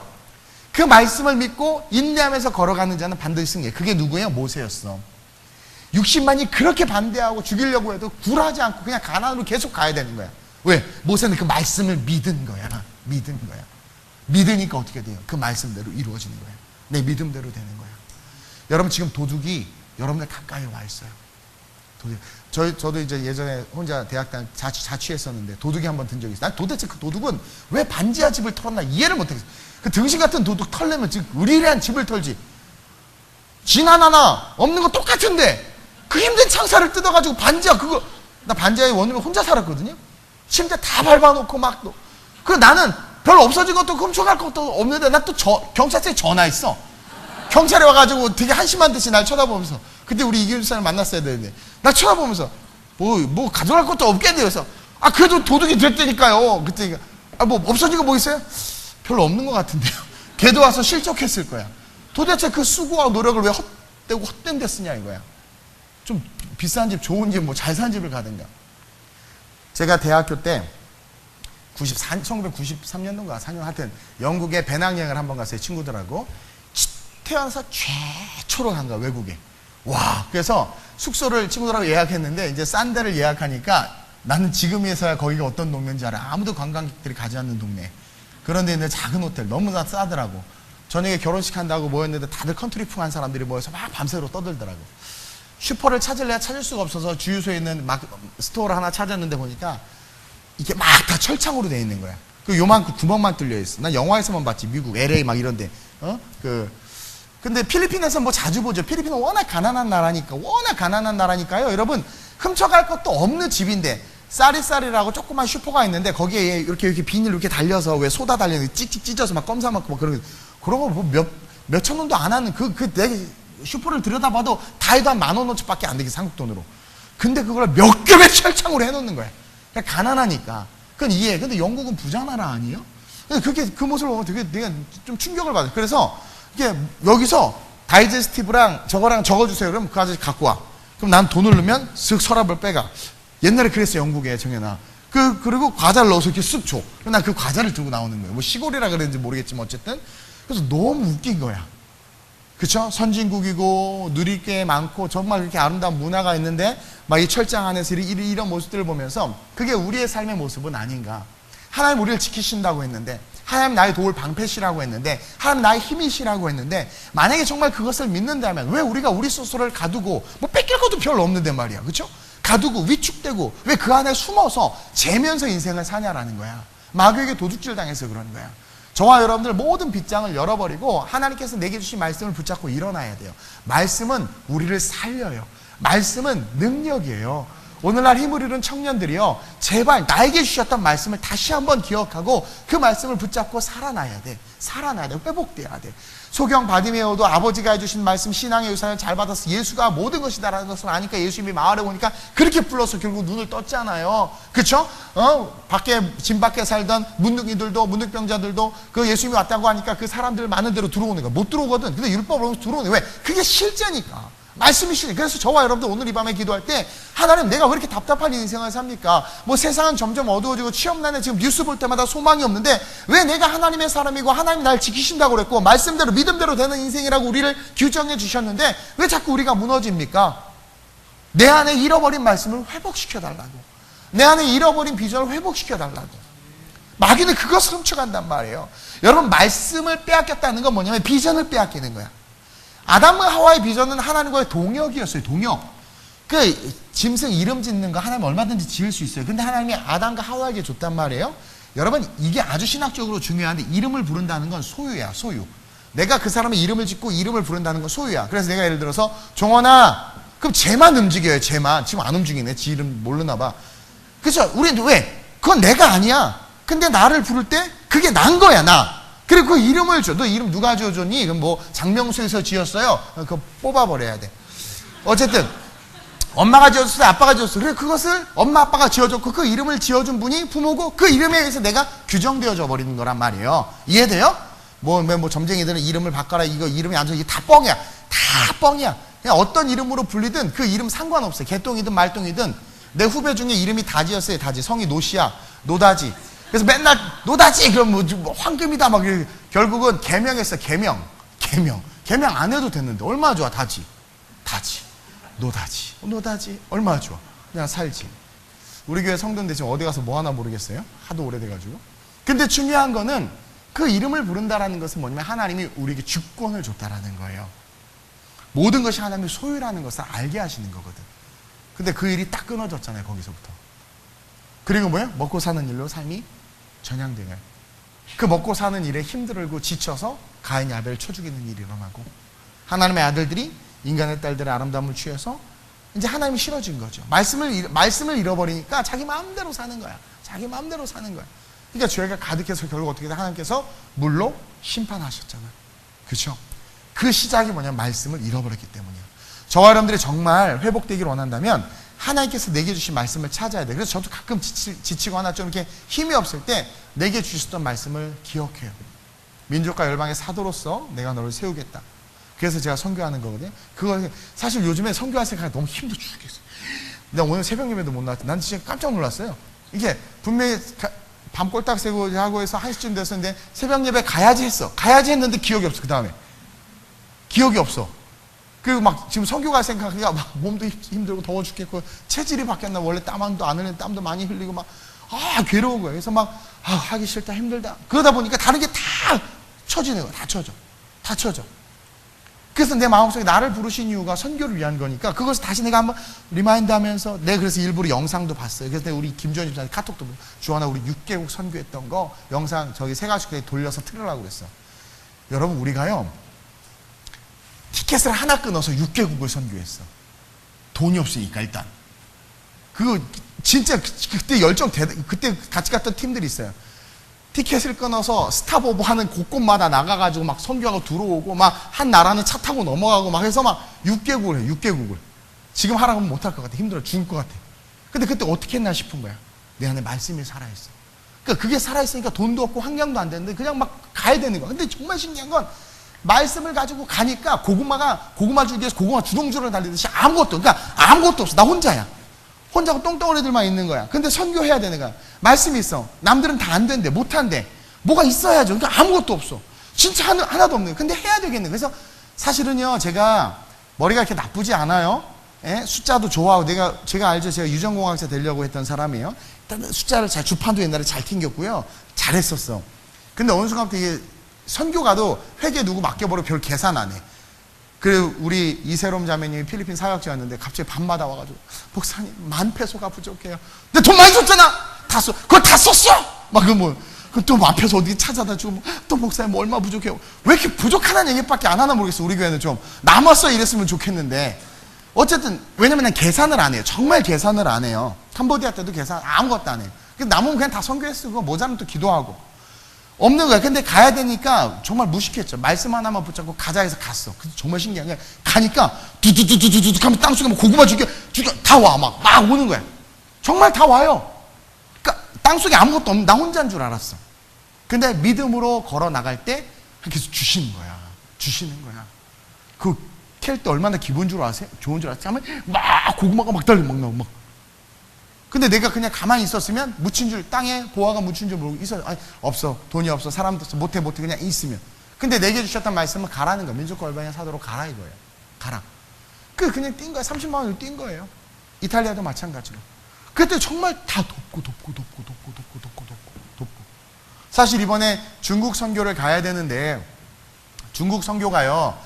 [SPEAKER 1] 그 말씀을 믿고 인내하면서 걸어가는 자는 반드시 승리해. 그게 누구예요? 모세였어. 60만이 그렇게 반대하고 죽이려고 해도 굴하지 않고 그냥 가나안으로 계속 가야 되는 거야. 왜? 모세는 그 말씀을 믿은 거야. 믿으니까 어떻게 돼요? 그 말씀대로 이루어지는 거야. 내 믿음대로 되는 거야. 여러분, 지금 도둑이 여러분들 가까이 와 있어요. 저도 이제 예전에 혼자 대학 다닐 때 자취했었는데 도둑이 한번 든 적이 있어요. 난 도대체 그 도둑은 왜 반지하 집을 털었나 이해를 못하겠어요. 그 등신 같은 도둑 털려면 지금 의리란 집을 털지. 진 하나 없는 거 똑같은데 그 힘든 창살을 뜯어가지고 반지하 그거, 나 반지하에 원룸에 혼자 살았거든요. 침대 다 밟아놓고 막. 그 나는 별로 없어진 것도 훔쳐갈 것도 없는데 나 또 경찰서에 전화했어. 경찰이 와가지고 되게 한심한 듯이 날 쳐다보면서, 그때 우리 이기훈 사람 만났어야 되는데 나 쳐다보면서 뭐 가져갈 것도 없겠네. 그래서 그래도 도둑이 됐다니까요. 그때 뭐 없어진 거 뭐 있어요? 별로 없는 것 같은데요. 걔도 와서 실족했을 거야. 도대체 그 수고와 노력을 왜 헛되고 헛된 데 쓰냐 이거야. 좀 비싼 집, 좋은 집, 뭐 잘 산 집을 가든가. 제가 대학교 때 1993년도인가 4년 하여튼 영국에 배낭여행을 한번 갔어요. 친구들하고. 태어나서 최초로 간 거야, 외국에. 와, 그래서 숙소를 친구들하고 예약했는데 이제 싼 데를 예약하니까 나는 지금에서야 거기가 어떤 동네인지 알아. 아무도 관광객들이 가지 않는 동네. 그런데 있는 작은 호텔 너무나 싸더라고. 저녁에 결혼식 한다고 모였는데 다들 컨트리풍한 사람들이 모여서 막 밤새도록 떠들더라고. 슈퍼를 찾을래야 찾을 수가 없어서 주유소에 있는 막 스토어를 하나 찾았는데 보니까 이게 막 다 철창으로 돼 있는 거야. 그 요만큼 구멍만 뚫려 있어. 난 영화에서만 봤지. 미국 LA 막 이런데. 근데 필리핀에서 뭐 자주 보죠. 필리핀은 워낙 가난한 나라니까요. 여러분, 훔쳐갈 것도 없는 집인데 쌀이쌀이라고 조그만 슈퍼가 있는데 거기에 이렇게 비닐 이렇게 달려서 왜 소다 달려서 찍찍 찢어서 막 껌 사 먹고 막 그런 거 뭐 몇천 원도 안 하는 내 슈퍼를 들여다봐도 다 해도 한 10,000원어치밖에 안 되게 한국 돈으로. 근데 그걸 몇 겹의 철창으로 해놓는 거야. 그러니까 가난하니까. 그건 이해해. 근데 영국은 부자 나라 아니에요? 그 모습을 보면 되게 내가 좀 충격을 받아요. 그래서 이게 여기서 다이제스티브랑 저거랑 적어주세요. 그러면 그 아저씨 갖고 와. 그럼 난 돈을 넣으면 쓱 서랍을 빼가. 옛날에 그랬어, 영국에, 정연아. 그리고 과자를 넣어서 이렇게 쓱 줘. 그럼 난 그 과자를 들고 나오는 거예요. 뭐 시골이라 그랬는지 모르겠지만 어쨌든. 그래서 너무 웃긴 거야. 그쵸? 선진국이고 누릴 게 많고 정말 그렇게 아름다운 문화가 있는데 막 이 철장 안에서 이런 모습들을 보면서 그게 우리의 삶의 모습은 아닌가. 하나님 우리를 지키신다고 했는데, 하나님 나의 도울 방패시라고 했는데, 하나님 나의 힘이시라고 했는데, 만약에 정말 그것을 믿는다면 왜 우리가 우리 스스로를 가두고 뭐 뺏길 것도 별로 없는데 말이야. 그쵸? 가두고 위축되고 왜 그 안에 숨어서 재면서 인생을 사냐라는 거야. 마귀에게 도둑질 당해서 그런 거야. 저와 여러분들 모든 빗장을 열어버리고 하나님께서 내게 주신 말씀을 붙잡고 일어나야 돼요. 말씀은 우리를 살려요. 말씀은 능력이에요. 오늘날 힘을 잃은 청년들이요, 제발 나에게 주셨던 말씀을 다시 한번 기억하고 그 말씀을 붙잡고 살아나야 돼. 회복돼야 돼. 소경 바디메오도 아버지가 해주신 말씀, 신앙의 유산을 잘 받아서 예수가 모든 것이다라는 것을 아니까 예수님이 마을에 오니까 그렇게 불러서 결국 눈을 떴잖아요. 그쵸? 집 밖에 살던 문둥이들도 그 예수님이 왔다고 하니까 그 사람들 많은 데로 들어오는 거야. 못 들어오거든. 근데 율법으로 들어오는 거야. 왜? 그게 실제니까. 말씀이시니. 그래서 저와 여러분들 오늘 이 밤에 기도할 때, 하나님 내가 왜 이렇게 답답한 인생을 삽니까? 뭐 세상은 점점 어두워지고 취업난에 지금 뉴스 볼 때마다 소망이 없는데 왜 내가 하나님의 사람이고 하나님 날 지키신다고 그랬고 말씀대로 믿음대로 되는 인생이라고 우리를 규정해 주셨는데 왜 자꾸 우리가 무너집니까? 내 안에 잃어버린 말씀을 회복시켜 달라고. 내 안에 잃어버린 비전을 회복시켜 달라고. 마귀는 그것을 훔쳐간단 말이에요. 여러분, 말씀을 빼앗겼다는 건 뭐냐면 비전을 빼앗기는 거야. 아담과 하와의 비전은 하나님과의 동역이었어요. 동역. 짐승 이름 짓는 거 하나님 얼마든지 지을 수 있어요. 근데 하나님이 아담과 하와에게 줬단 말이에요. 여러분, 이게 아주 신학적으로 중요한데, 이름을 부른다는 건 소유야, 소유. 내가 그 사람의 이름을 짓고 이름을 부른다는 건 소유야. 그래서 내가 예를 들어서 종원아, 그럼 쟤만 움직여요. 쟤만. 지금 안 움직이네. 지 이름 모르나 봐. 그렇죠? 우리는 왜? 그건 내가 아니야. 근데 나를 부를 때 그게 난 거야, 나. 그리고 그 이름을 줘. 너 이름 누가 지어줬니? 그럼 뭐 장명수에서 지었어요. 그거 뽑아버려야 돼. 어쨌든 엄마가 지어줬어요, 아빠가 지어줬어요. 그래, 그것을 엄마 아빠가 지어줬고 그 이름을 지어준 분이 부모고 그 이름에 의해서 내가 규정되어져 버리는 거란 말이에요. 이해돼요? 뭐 점쟁이들은 이름을 바꿔라, 이거 이름이 안 좋아, 이게 다 뻥이야. 다 뻥이야. 그냥 어떤 이름으로 불리든 그 이름 상관없어요. 개똥이든 말똥이든. 내 후배 중에 이름이 다지였어요. 다지. 성이 노시야. 노다지. 그래서 맨날 노다지 그럼 뭐 황금이다 막. 결국은 개명했어. 개명 안 해도 됐는데 얼마나 좋아. 다지 노다지 얼마나 좋아. 그냥 살지. 우리 교회 성도인데 지금 어디 가서 뭐 하나 모르겠어요. 하도 오래돼가지고. 근데 중요한 거는 그 이름을 부른다라는 것은 뭐냐면 하나님이 우리에게 주권을 줬다라는 거예요. 모든 것이 하나님의 소유라는 것을 알게 하시는 거거든. 근데 그 일이 딱 끊어졌잖아요. 거기서부터. 그리고 뭐예요? 먹고 사는 일로 삶이 전향돼요. 그 먹고 사는 일에 힘들고 지쳐서 가인이 아벨을 쳐 죽이는 일이 일어나고, 하나님의 아들들이 인간의 딸들의 아름다움을 취해서 이제 하나님이 싫어진 거죠. 말씀을 잃어버리니까 자기 마음대로 사는 거야. 자기 마음대로 사는 거야. 그러니까 죄가 가득해서 결국 어떻게 돼? 하나님께서 물로 심판하셨잖아요. 그렇죠? 그 시작이 뭐냐면 말씀을 잃어버렸기 때문이에요. 저와 여러분들이 정말 회복되기를 원한다면 하나님께서 내게 주신 말씀을 찾아야 돼. 그래서 저도 가끔 지치거나 좀 이렇게 힘이 없을 때 내게 주셨던 말씀을 기억해요. 민족과 열방의 사도로서 내가 너를 세우겠다. 그래서 제가 선교하는 거거든요. 그거 사실 요즘에 선교할 생각이 너무 힘들어 죽겠어요. 내가 오늘 새벽 예배도 못 나왔지. 난 진짜 깜짝 놀랐어요. 이게 분명히 밤 꼴딱 새고 하고 해서 1시쯤 됐었는데 새벽 예배 가야지 했어. 가야지 했는데 기억이 없어. 그 다음에 기억이 없어. 그리고 막 지금 선교 갈 생각하니까 막 몸도 힘들고 더워 죽겠고 체질이 바뀌었나. 원래 땀도 안 흘리는 땀도 많이 흘리고 막 괴로운 거예요. 그래서 막 하기 싫다, 힘들다. 그러다 보니까 다른 게 다 쳐지는 거야. 다 쳐져. 그래서 내 마음속에 나를 부르신 이유가 선교를 위한 거니까 그것을 다시 내가 한번 리마인드 하면서 내가 그래서 일부러 영상도 봤어요. 그래서 내가 우리 김주원 집사님 카톡도 보고 주원아 우리 6개국 선교했던 거 영상 저기 새가족에 돌려서 틀으라고 그랬어. 여러분 우리가요 티켓을 하나 끊어서 6개국을 선교했어. 돈이 없으니까 일단. 그거 진짜 그때 그때 같이 갔던 팀들이 있어요. 티켓을 끊어서 스탑오버 하는 곳곳마다 나가가지고 막 선교하고 들어오고 막 한 나라는 차 타고 넘어가고 막 해서 막 6개국을 해요. 6개국을. 지금 하라고 하면 못할 것 같아. 힘들어. 죽을 것 같아. 근데 그때 어떻게 했나 싶은 거야. 내 안에 말씀이 살아있어. 그러니까 그게 살아있으니까 돈도 없고 환경도 안 되는데 그냥 막 가야 되는 거야. 근데 정말 신기한 건 말씀을 가지고 가니까 고구마 줄기에서 고구마 주렁주렁 달리듯이 아무것도 없어. 나 혼자야. 혼자고 똥덩어리들만 있는 거야. 근데 선교해야 되는 거야. 말씀이 있어. 남들은 다 안 된대. 못 한대. 뭐가 있어야죠. 그러니까 아무것도 없어. 진짜 하나도 없는 거야. 근데 해야 되겠네. 그래서 사실은요, 제가 머리가 이렇게 나쁘지 않아요. 예? 숫자도 좋아하고 제가 알죠. 제가 유전공학자 되려고 했던 사람이에요. 일단 숫자를 주판도 옛날에 잘 튕겼고요. 잘했었어. 근데 어느 순간부터 이게 선교가도 회계 누구 맡겨버리고 별 계산 안 해. 그리고 우리 이세롬 자매님이 필리핀 사역지였는데 갑자기 밤마다 와가지고 목사님 10,000페소가 부족해요. 근데 돈 많이 줬잖아. 그걸 다 썼어. 막 또 앞에서 어디 찾아다 주고 또 목사님 뭐 얼마 부족해요. 왜 이렇게 부족하다는 얘기밖에 안 하나 모르겠어. 우리 교회는 좀 남았어 이랬으면 좋겠는데 어쨌든 왜냐면 난 계산을 안 해요. 정말 계산을 안 해요. 캄보디아 때도 계산 아무것도 안 해요. 남으면 그냥 다 선교에 쓰고 모자라면 또 기도하고 없는 거야. 근데 가야 되니까 정말 무식했죠. 말씀 하나만 붙잡고 가자 해서 갔어. 정말 신기한 게 가니까 두두두두두두 하면 땅속에 뭐 고구마 죽여 다 와. 막 오는 거야. 정말 다 와요. 그러니까 땅속에 아무것도 없는 나 혼자인 줄 알았어. 근데 믿음으로 걸어 나갈 때 계속 주시는 거야. 그 캘 때 얼마나 좋은 줄 아세요? 하면 막 고구마가 막 달려 막 나오고 막. 근데 내가 그냥 가만히 있었으면 묻힌 줄 땅에 보아가 묻힌 줄 모르고 아니 없어. 돈이 없어. 사람도 없어. 못해 그냥 있으면. 근데 내게 주셨던 말씀은 가라는 거야. 민족과 열방의 사도로 가라 이거예요. 가라. 그냥 뛴 거야. 30만 원을 뛴 거예요. 이탈리아도 마찬가지로. 그때 정말 다 돕고. 사실 이번에 중국 선교를 가야 되는데 중국 선교가요.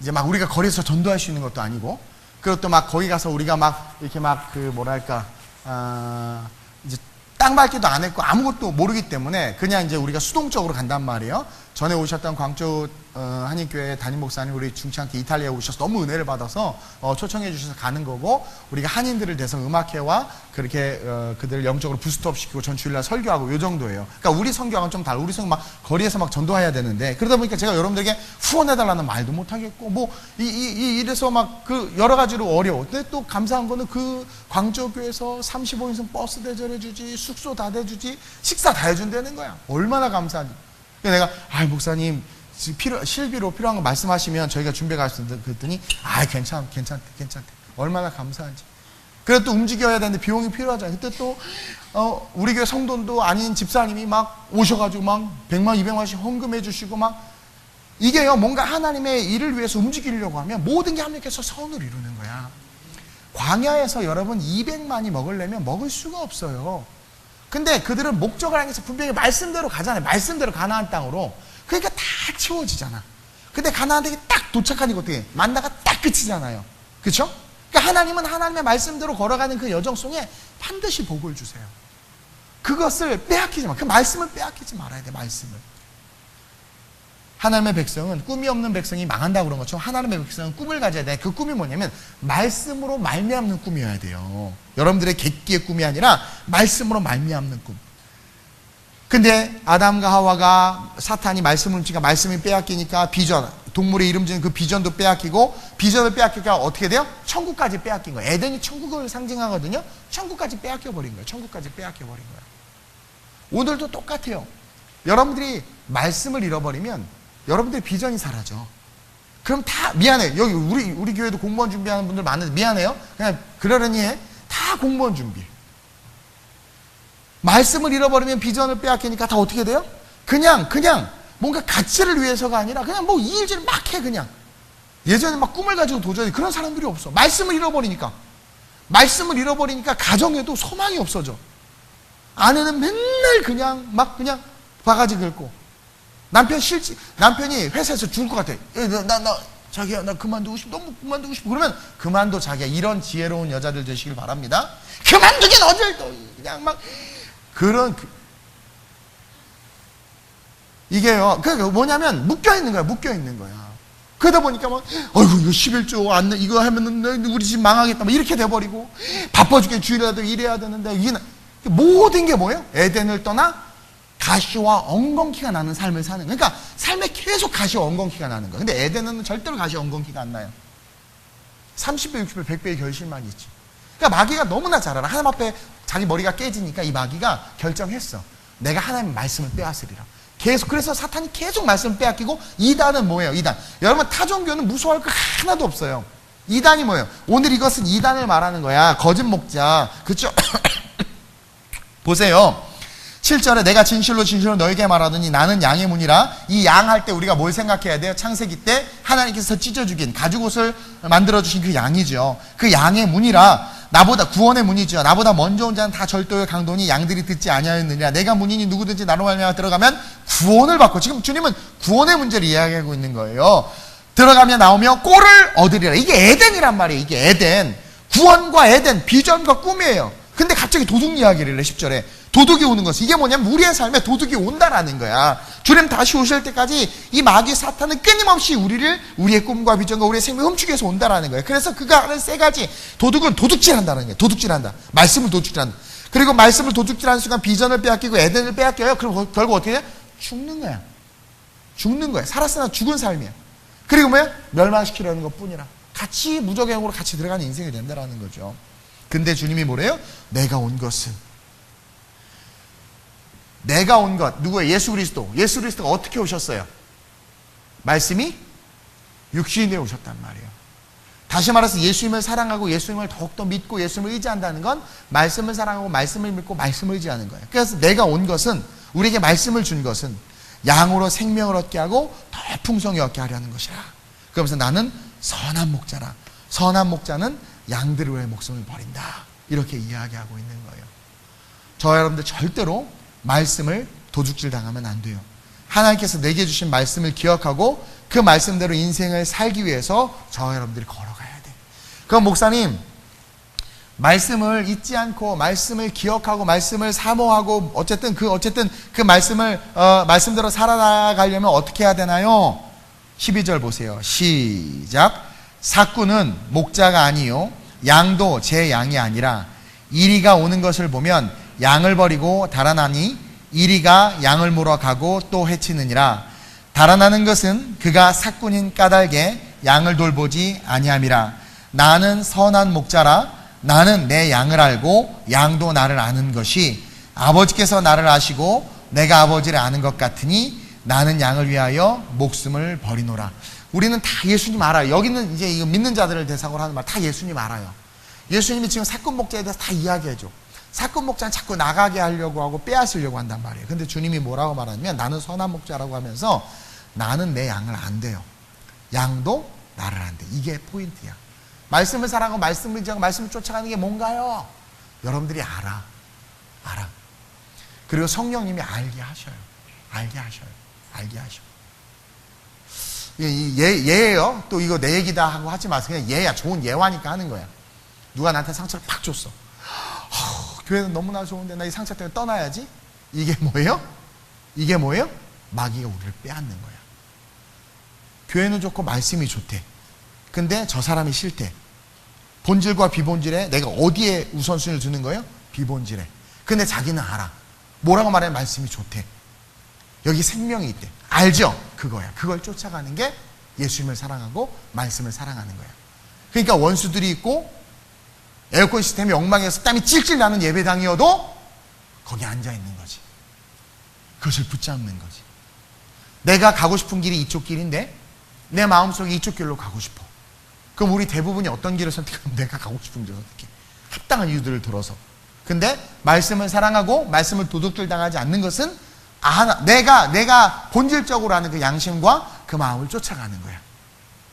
[SPEAKER 1] 이제 막 우리가 거리에서 전도할 수 있는 것도 아니고 그리고 또 막 거기 가서 우리가 막 이렇게 막 이제 땅 밟기도 안 했고 아무것도 모르기 때문에 그냥 이제 우리가 수동적으로 간단 말이에요. 전에 오셨던 광주 한인교회 담임 목사님 우리 중치한테 이탈리아에 오셔서 너무 은혜를 받아서 초청해 주셔서 가는 거고 우리가 한인들을 대상 음악회와 그렇게 그들을 영적으로 부스트업 시키고 전 주일날 설교하고 요 정도예요. 그러니까 우리 선교하고는 좀 달라. 우리 선교 막 거리에서 막 전도해야 되는데 그러다 보니까 제가 여러분들에게 후원해달라는 말도 못 하겠고 이래서 막 여러 가지로 어려워. 근데 또 감사한 거는 그 광주교회에서 35인승 버스 대절해 주지 숙소 다 대주지 식사 다 해준다는 거야. 얼마나 감사하지. 내가 목사님 실비로 필요한 거 말씀하시면 저희가 준비해 가겠습니다. 그랬더니 괜찮대. 얼마나 감사한지. 그래도 또 움직여야 되는데 비용이 필요하잖아요. 그때 또 우리 교회 성도도 아닌 집사님이 막 오셔가지고 막 100만 200만씩 헌금해 주시고 막 이게요 뭔가 하나님의 일을 위해서 움직이려고 하면 모든 게 합력해서 선을 이루는 거야. 광야에서 여러분 200만이 먹으려면 먹을 수가 없어요. 근데 그들은 목적을 향해서 분명히 말씀대로 가잖아요. 말씀대로 가나안 땅으로. 그러니까 다 채워지잖아. 근데 가나안 땅에 딱 도착하니까 어떻게 만나가 딱 끝이잖아요. 그렇죠? 그러니까 하나님은 하나님의 말씀대로 걸어가는 그 여정 속에 반드시 복을 주세요. 그것을 빼앗기지 마. 그 말씀을 빼앗기지 말아야 돼. 말씀을. 하나님의 백성은 꿈이 없는 백성이 망한다고 그런 것처럼 하나님의 백성은 꿈을 가져야 돼. 그 꿈이 뭐냐면 말씀으로 말미암는 꿈이어야 돼요. 여러분들의 객기의 꿈이 아니라 말씀으로 말미암는 꿈. 근데 아담과 하와가 사탄이 말씀을 훔치니까 말씀이 빼앗기니까 비전, 동물의 이름 지은 그 비전도 빼앗기고, 비전을 빼앗기니까 어떻게 돼요? 천국까지 빼앗긴 거예요. 에덴이 천국을 상징하거든요. 천국까지 빼앗겨버린 거예요. 천국까지 빼앗겨버린 거예요. 오늘도 똑같아요. 여러분들이 말씀을 잃어버리면 여러분들의 비전이 사라져. 그럼 다 미안해. 여기 우리 교회도 공무원 준비하는 분들 많은데 미안해요. 그냥 그러려니 해. 다 공무원 준비. 말씀을 잃어버리면 비전을 빼앗기니까 다 어떻게 돼요? 그냥 뭔가 가치를 위해서가 아니라 그냥 뭐 이일지를 막 해. 그냥 예전에 막 꿈을 가지고 도전해. 그런 사람들이 없어. 말씀을 잃어버리니까 가정에도 소망이 없어져. 아내는 맨날 그냥 바가지 긁고, 남편이 회사에서 죽을 것 같아. 자기야, 나 그만두고 싶어. 너무 그만두고 싶어. 그러면 그만둬, 자기야. 이런 지혜로운 여자들 되시길 바랍니다. 그만두긴 어딜 또 그냥 막 이게요. 그러니까 뭐냐면 묶여 있는 거야. 그러다 보니까 어이구, 이거 11조 안 이거 하면은 우리 집 망하겠다. 이렇게 돼버리고, 바빠 죽게 주일이라도 일해야 되는데, 이게 모든 게 뭐예요? 에덴을 떠나 가시와 엉겅퀴가 나는 삶을 사는 거예요. 그러니까 삶에 계속 가시와 엉겅퀴가 나는 거예요. 근데 에덴은 절대로 가시와 엉겅퀴가 안 나요. 30배, 60배, 100배의 결실만 있지. 그러니까 마귀가 너무나 잘 알아. 하나님 앞에 자기 머리가 깨지니까 이 마귀가 결정했어. 내가 하나님의 말씀을 빼앗으리라. 계속. 그래서 사탄이 계속 말씀을 빼앗기고, 이단은 뭐예요? 이단. 여러분, 타종교는 무서워할 거 하나도 없어요. 이단이 뭐예요? 오늘 이것은 이단을 말하는 거야. 거짓 목자. 그렇죠? 보세요. 7절에 내가 진실로 너에게 말하더니 나는 양의 문이라. 이 양 할 때 우리가 뭘 생각해야 돼요? 창세기 때 하나님께서 찢어 죽인, 가죽옷을 만들어 주신 그 양이죠. 그 양의 문이라. 나보다, 구원의 문이죠. 나보다 먼저 온 자는 다 절도의 강도니 양들이 듣지 아니하였느니라. 내가 문이니 누구든지 나로 말미암아 들어가면 구원을 받고. 지금 주님은 구원의 문제를 이야기하고 있는 거예요. 들어가며 나오며 꼴을 얻으리라. 이게 에덴이란 말이에요. 이게 에덴. 구원과 에덴, 비전과 꿈이에요. 근데 갑자기 도둑 이야기를 해. 10절에 도둑이 오는 것은, 이게 뭐냐면 우리의 삶에 도둑이 온다라는 거야. 주님 다시 오실 때까지 이 마귀 사탄은 끊임없이 우리의 꿈과 비전과 우리의 생명을 훔치기 위해서 온다라는 거예요. 그래서 그가 하는 세 가지, 도둑은 도둑질한다는 거예요. 도둑질한다. 말씀을 도둑질한다. 그리고 말씀을 도둑질하는 순간 비전을 빼앗기고 에덴을 빼앗겨요. 그럼 결국 어떻게 돼? 죽는 거야. 죽는 거야. 살았으나 죽은 삶이야. 그리고 뭐야? 멸망시키려는 것 뿐이라. 같이 무적행으로 같이 들어가는 인생이 된다라는 거죠. 근데 주님이 뭐래요? 내가 온 것, 누구예요? 예수 그리스도. 예수 그리스도가 어떻게 오셨어요? 말씀이 육신에 오셨단 말이에요. 다시 말해서 예수님을 사랑하고 예수님을 더욱더 믿고 예수님을 의지한다는 건 말씀을 사랑하고 말씀을 믿고 말씀을 의지하는 거예요. 그래서 내가 온 것은, 우리에게 말씀을 준 것은 양으로 생명을 얻게 하고 더 풍성히 얻게 하려는 것이라. 그러면서 나는 선한 목자라. 선한 목자는 양들을 위해 목숨을 버린다. 이렇게 이야기하고 있는 거예요. 저와 여러분들 절대로 말씀을 도둑질 당하면 안 돼요. 하나님께서 내게 주신 말씀을 기억하고 그 말씀대로 인생을 살기 위해서 저와 여러분들이 걸어가야 돼. 그럼 목사님, 말씀을 잊지 않고 말씀을 기억하고 말씀을 사모하고 어쨌든 그 말씀을 말씀대로 살아나가려면 어떻게 해야 되나요? 12절 보세요. 시작. 삭구는 목자가 아니요 양도 제 양이 아니라 이리가 오는 것을 보면 양을 버리고 달아나니 이리가 양을 물어가고 또 해치느니라. 달아나는 것은 그가 삭군인 까닭에 양을 돌보지 아니함이라. 나는 선한 목자라. 나는 내 양을 알고 양도 나를 아는 것이 아버지께서 나를 아시고 내가 아버지를 아는 것 같으니 나는 양을 위하여 목숨을 버리노라. 우리는 다 예수님 알아요. 여기는 이제 이거 믿는 자들을 대상으로 하는 말, 다 예수님 알아요. 예수님이 지금 삭군 목자에 대해서 다 이야기해줘. 삭군 목자는 자꾸 나가게 하려고 하고 빼앗으려고 한단 말이에요. 근데 주님이 뭐라고 말하냐면 나는 선한 목자라고 하면서 나는 내 양을 안대요. 양도 나를 안대. 이게 포인트야. 말씀을 사랑하고 말씀을 의지하고 말씀을 쫓아가는 게 뭔가요? 여러분들이 알아. 그리고 성령님이 알게 하셔요. 예예요. 또 이거 내 얘기다 하고 하지 마세요. 그냥 예야. 좋은 예화니까 하는 거야. 누가 나한테 상처를 팍 줬어. 교회는 너무나 좋은데 나 이 상처 때문에 떠나야지. 이게 뭐예요? 마귀가 우리를 빼앗는 거야. 교회는 좋고 말씀이 좋대. 근데 저 사람이 싫대. 본질과 비본질에 내가 어디에 우선순위를 두는 거예요? 비본질에. 근데 자기는 알아. 뭐라고 말해? 말씀이 좋대. 여기 생명이 있대. 알죠? 그거야. 그걸 쫓아가는 게 예수님을 사랑하고 말씀을 사랑하는 거야. 그러니까 원수들이 있고 에어컨 시스템이 엉망이어서 땀이 찔찔 나는 예배당이어도 거기 앉아 있는 거지. 그것을 붙잡는 거지. 내가 가고 싶은 길이 이쪽 길인데 내 마음속에 이쪽 길로 가고 싶어. 그럼 우리 대부분이 어떤 길을 선택하면 내가 가고 싶은 길을 선택해. 합당한 이유들을 들어서. 근데 말씀을 사랑하고 말씀을 도둑질 당하지 않는 것은 내가 본질적으로 하는 그 양심과 그 마음을 쫓아가는 거야.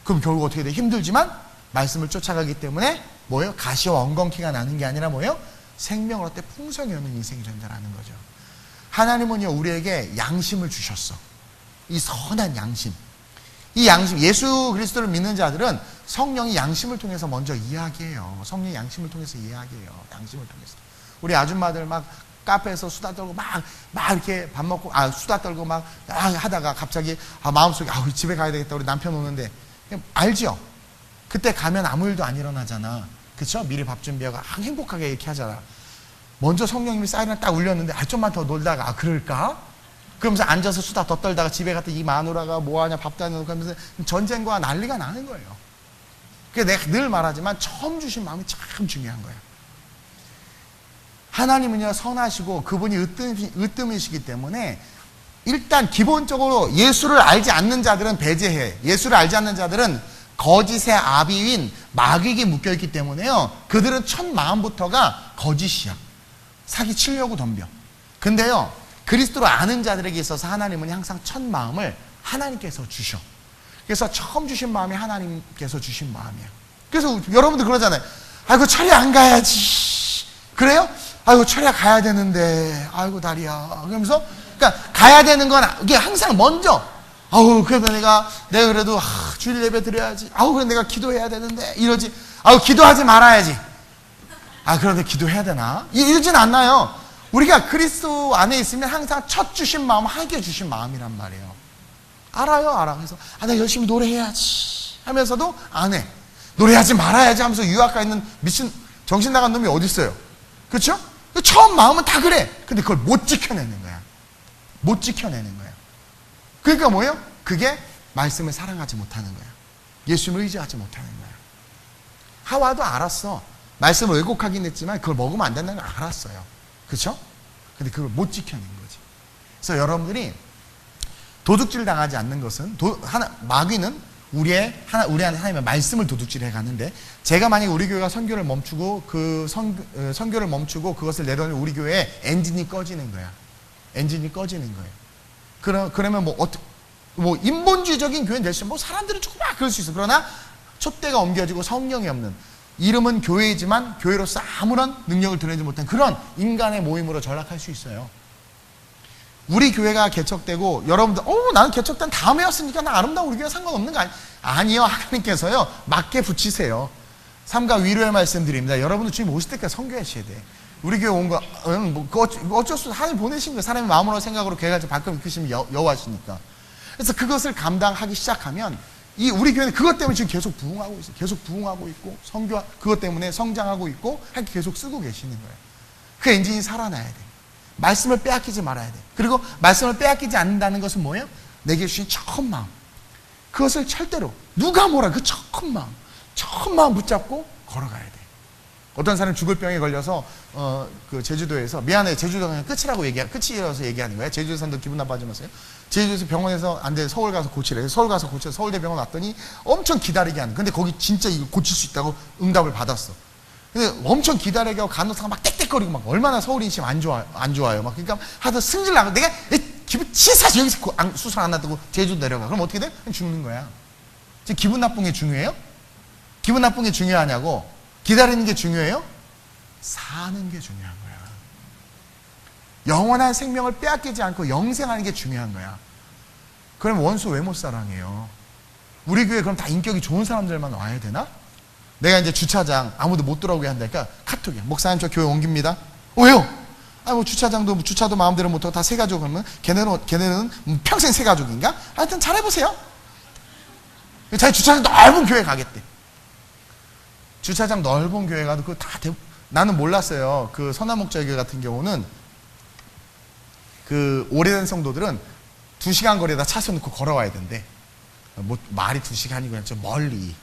[SPEAKER 1] 그럼 결국 어떻게 돼? 힘들지만 말씀을 쫓아가기 때문에 뭐예요? 가시와 엉겅퀴가 나는 게 아니라 뭐예요? 생명을 얻되 풍성히 얻는 인생이 된다는 거죠. 하나님은요 우리에게 양심을 주셨어. 이 선한 양심. 이 양심, 예수 그리스도를 믿는 자들은 성령이 양심을 통해서 먼저 이야기해요. 성령이 양심을 통해서 이야기해요. 양심을 통해서. 우리 아줌마들 막 카페에서 수다 떨고 막 이렇게 밥 먹고 수다 떨고 막 하다가 갑자기 마음속에 집에 가야 되겠다. 우리 남편 오는데. 알죠? 그때 가면 아무 일도 안 일어나잖아. 그쵸? 미리 밥 준비하고 행복하게 이렇게 하잖아. 먼저 성령님이 사이렌을 딱 울렸는데 좀만 더 놀다가 그럴까? 그러면서 앉아서 수다 더 떨다가 집에 갔더니 이 마누라가 뭐하냐 밥도 안 해놓고 하면서 전쟁과 난리가 나는 거예요. 그래서 내가 늘 말하지만 처음 주신 마음이 참 중요한 거예요. 하나님은요 선하시고 그분이 으뜸이시기 때문에 일단 기본적으로 예수를 알지 않는 자들은 배제해. 예수를 알지 않는 자들은 거짓의 아비인 마귀에게 묶여있기 때문에요 그들은 첫 마음부터가 거짓이야. 사기치려고 덤벼. 근데요 그리스도를 아는 자들에게 있어서 하나님은 항상 첫 마음을 하나님께서 주셔. 그래서 처음 주신 마음이 하나님께서 주신 마음이야. 그래서 여러분들 그러잖아요. 아이고 철야 안 가야지. 그래요? 아이고 철야 가야 되는데 아이고 다리야. 그러면서 그러니까 가야 되는 건 이게 항상 먼저 그래도 내가 그래도 주일 예배 드려야지. 그래 내가 기도해야 되는데 이러지. 기도하지 말아야지. 그런데 기도해야 되나? 이러진 않나요? 우리가 그리스도 안에 있으면 항상 첫 주신 마음 하나님께 주신 마음이란 말이에요. 알아. 그래서 내가 열심히 노래해야지 하면서도 안 해. 노래하지 말아야지 하면서 유학가 있는 미친 정신 나간 놈이 어디 있어요? 그렇죠? 처음 마음은 다 그래. 근데 그걸 못 지켜내는 거야. 못 지켜내는 거야. 그러니까 뭐예요? 그게 말씀을 사랑하지 못하는 거야. 예수님을 의지하지 못하는 거야. 하와도 알았어. 말씀을 왜곡하긴 했지만 그걸 먹으면 안 된다는 걸 알았어요. 그렇죠? 근데 그걸 못 지켜낸 거지. 그래서 여러분들이 도둑질 당하지 않는 것은 마귀는 우리의 하나님의 말씀을 도둑질해 가는데 제가 만약에 우리 교회가 선교를 멈추고 선교를 멈추고 그것을 내려놓으면 우리 교회의 엔진이 꺼지는 거야. 엔진이 꺼지는 거예요. 그러면 뭐 인본주의적인 교회는 될 수 있어. 사람들은 조금 그럴 수 있어. 그러나 촛대가 옮겨지고 성령이 없는 이름은 교회이지만 교회로서 아무런 능력을 드러내지 못한 그런 인간의 모임으로 전락할 수 있어요. 우리 교회가 개척되고 여러분들 나는 개척된 다음에였으니까 나 아름다운 우리 교회 상관없는 거 아니에요. 하나님께서요 맞게 붙이세요. 삼가 위로의 말씀드립니다. 여러분들 주님 오실 때까지 선교하셔야 돼. 우리 교회 온 거 어쩔 수 없어. 하나님 보내신 거예요. 사람의 마음으로 생각으로 교회가 발걸음 이끄시면 여호와시니까. 그래서 그것을 감당하기 시작하면 우리 교회는 그것 때문에 지금 계속 부흥하고 있어요. 계속 부흥하고 있고 그것 때문에 성장하고 있고 하나님 계속 쓰고 계시는 거예요. 그 엔진이 살아나야 돼. 말씀을 빼앗기지 말아야 돼. 그리고 말씀을 빼앗기지 않는다는 것은 뭐예요? 내게 주신 첫 마음. 그것을 절대로 누가 뭐라 그 첫 마음 붙잡고 걸어가야 돼. 어떤 사람이 죽을 병에 걸려서 그 제주도에서 미안해 제주도가 그냥 끝이라서 얘기하는 거야. 제주도 사람들 기분 나빠하지 마세요. 제주도에서 병원에서 안 돼 서울 가서 고치래. 서울 가서 고쳐 서울대병원 왔더니 엄청 기다리게 하는. 근데 거기 진짜 이거 고칠 수 있다고 응답을 받았어. 근데 엄청 기다리게 하고 간호사가 막 땡땡거리고 막 얼마나 서울 인심 안 좋아요. 막 그러니까 하다 승질 나고 내가 기분 치사해서 여기서 수술 안 놔두고 제주도 내려가. 그럼 어떻게 돼? 죽는 거야. 지금 기분 나쁜 게 중요해요? 기분 나쁜 게 중요하냐고? 기다리는 게 중요해요? 사는 게 중요한 거야. 영원한 생명을 빼앗기지 않고 영생하는 게 중요한 거야. 그럼 원수 왜 못 사랑해요? 우리 교회 그럼 다 인격이 좋은 사람들만 와야 되나? 내가 이제 주차장 아무도 못 들어오게 한다니까 카톡이야. 목사님 저 교회 옮깁니다. 왜요? 주차도 마음대로 못하고 다 새 가족 하면 걔네는 평생 새 가족인가? 하여튼 잘해보세요. 자기 주차장 넓은 교회 가겠대. 주차장 넓은 교회 가도 그거 다 나는 몰랐어요. 그 선화목자교회 같은 경우는 그 오래된 성도들은 2시간 거리에다 차 세워놓고 걸어와야 된대. 뭐 말이 2시간이고 그냥 좀 멀리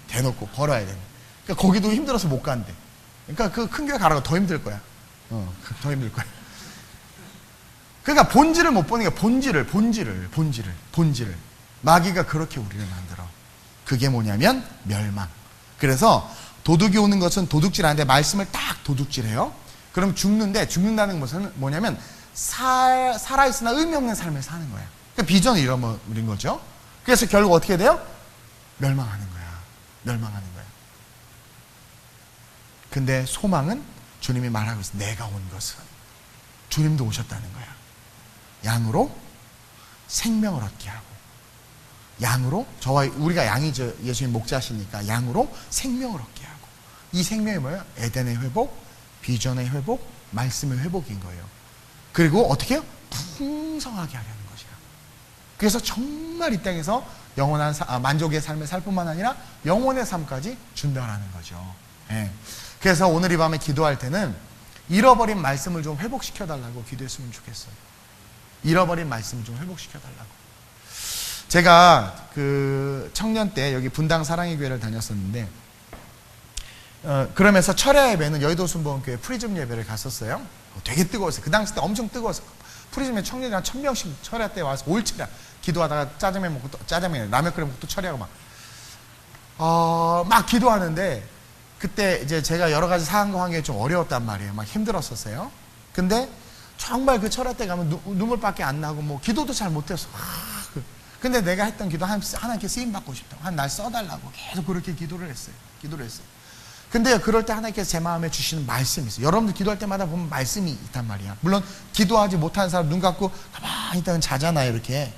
[SPEAKER 1] 대놓고 걸어야 된대. 그러니까 거기도 힘들어서 못 간대. 그러니까 그 큰 교회 가라고 더 힘들 거야. 더 힘들 거야. 그러니까 본질을 못 보는 게 본질을. 마귀가 그렇게 우리를 만들어. 그게 뭐냐면 멸망. 그래서 도둑이 오는 것은 도둑질하는데 말씀을 딱 도둑질해요. 그럼 죽는다는 것은 뭐냐면 살아있으나 의미 없는 삶을 사는 거야. 그러니까 비전을 잃어버린 거죠. 그래서 결국 어떻게 돼요? 멸망하는 거야. 근데 소망은 주님이 말하고 있어. 내가 온 것은 주님도 오셨다는 거야. 양으로 생명을 얻게 하고, 양으로 우리가 양이죠. 예수님 목자시니까 양으로 생명을 얻게 하고. 이 생명이 뭐예요? 에덴의 회복, 비전의 회복, 말씀의 회복인 거예요. 그리고 어떻게 해요? 풍성하게 하려는 것이야. 그래서 정말 이 땅에서 영원한 만족의 삶을 살 뿐만 아니라 영원의 삶까지 준비하라는 거죠. 예. 그래서 오늘 이 밤에 기도할 때는 잃어버린 말씀을 좀 회복시켜 달라고 기도했으면 좋겠어요. 잃어버린 말씀을 좀 회복시켜 달라고. 제가 그 청년 때 여기 분당 사랑의 교회를 다녔었는데, 그러면서 철야 예배는 여의도 순복음교회 프리즘 예배를 갔었어요. 되게 뜨거웠어요. 그 당시 때 엄청 뜨거웠어요. 프리즘에 청년이 한 1000명씩 철야 때 와서 올치라 기도하다가 짜장면 먹고 라면 끓여 먹고 또 철야하고 막 기도하는데, 그때 이제 제가 여러 가지 상황과 환경이 좀 어려웠단 말이에요. 막 힘들었었어요. 근데 정말 그 철야 때 가면 눈물밖에 안 나고 뭐 기도도 잘 못했어. 근데 내가 했던 기도 하나님께 쓰임 받고 싶다고, 날 써달라고 계속 그렇게 기도를 했어요. 근데 그럴 때 하나님께서 제 마음에 주시는 말씀이 있어요. 여러분들 기도할 때마다 보면 말씀이 있단 말이야. 물론 기도하지 못하는 사람 눈 감고 가만히 있다가 자잖아요, 이렇게.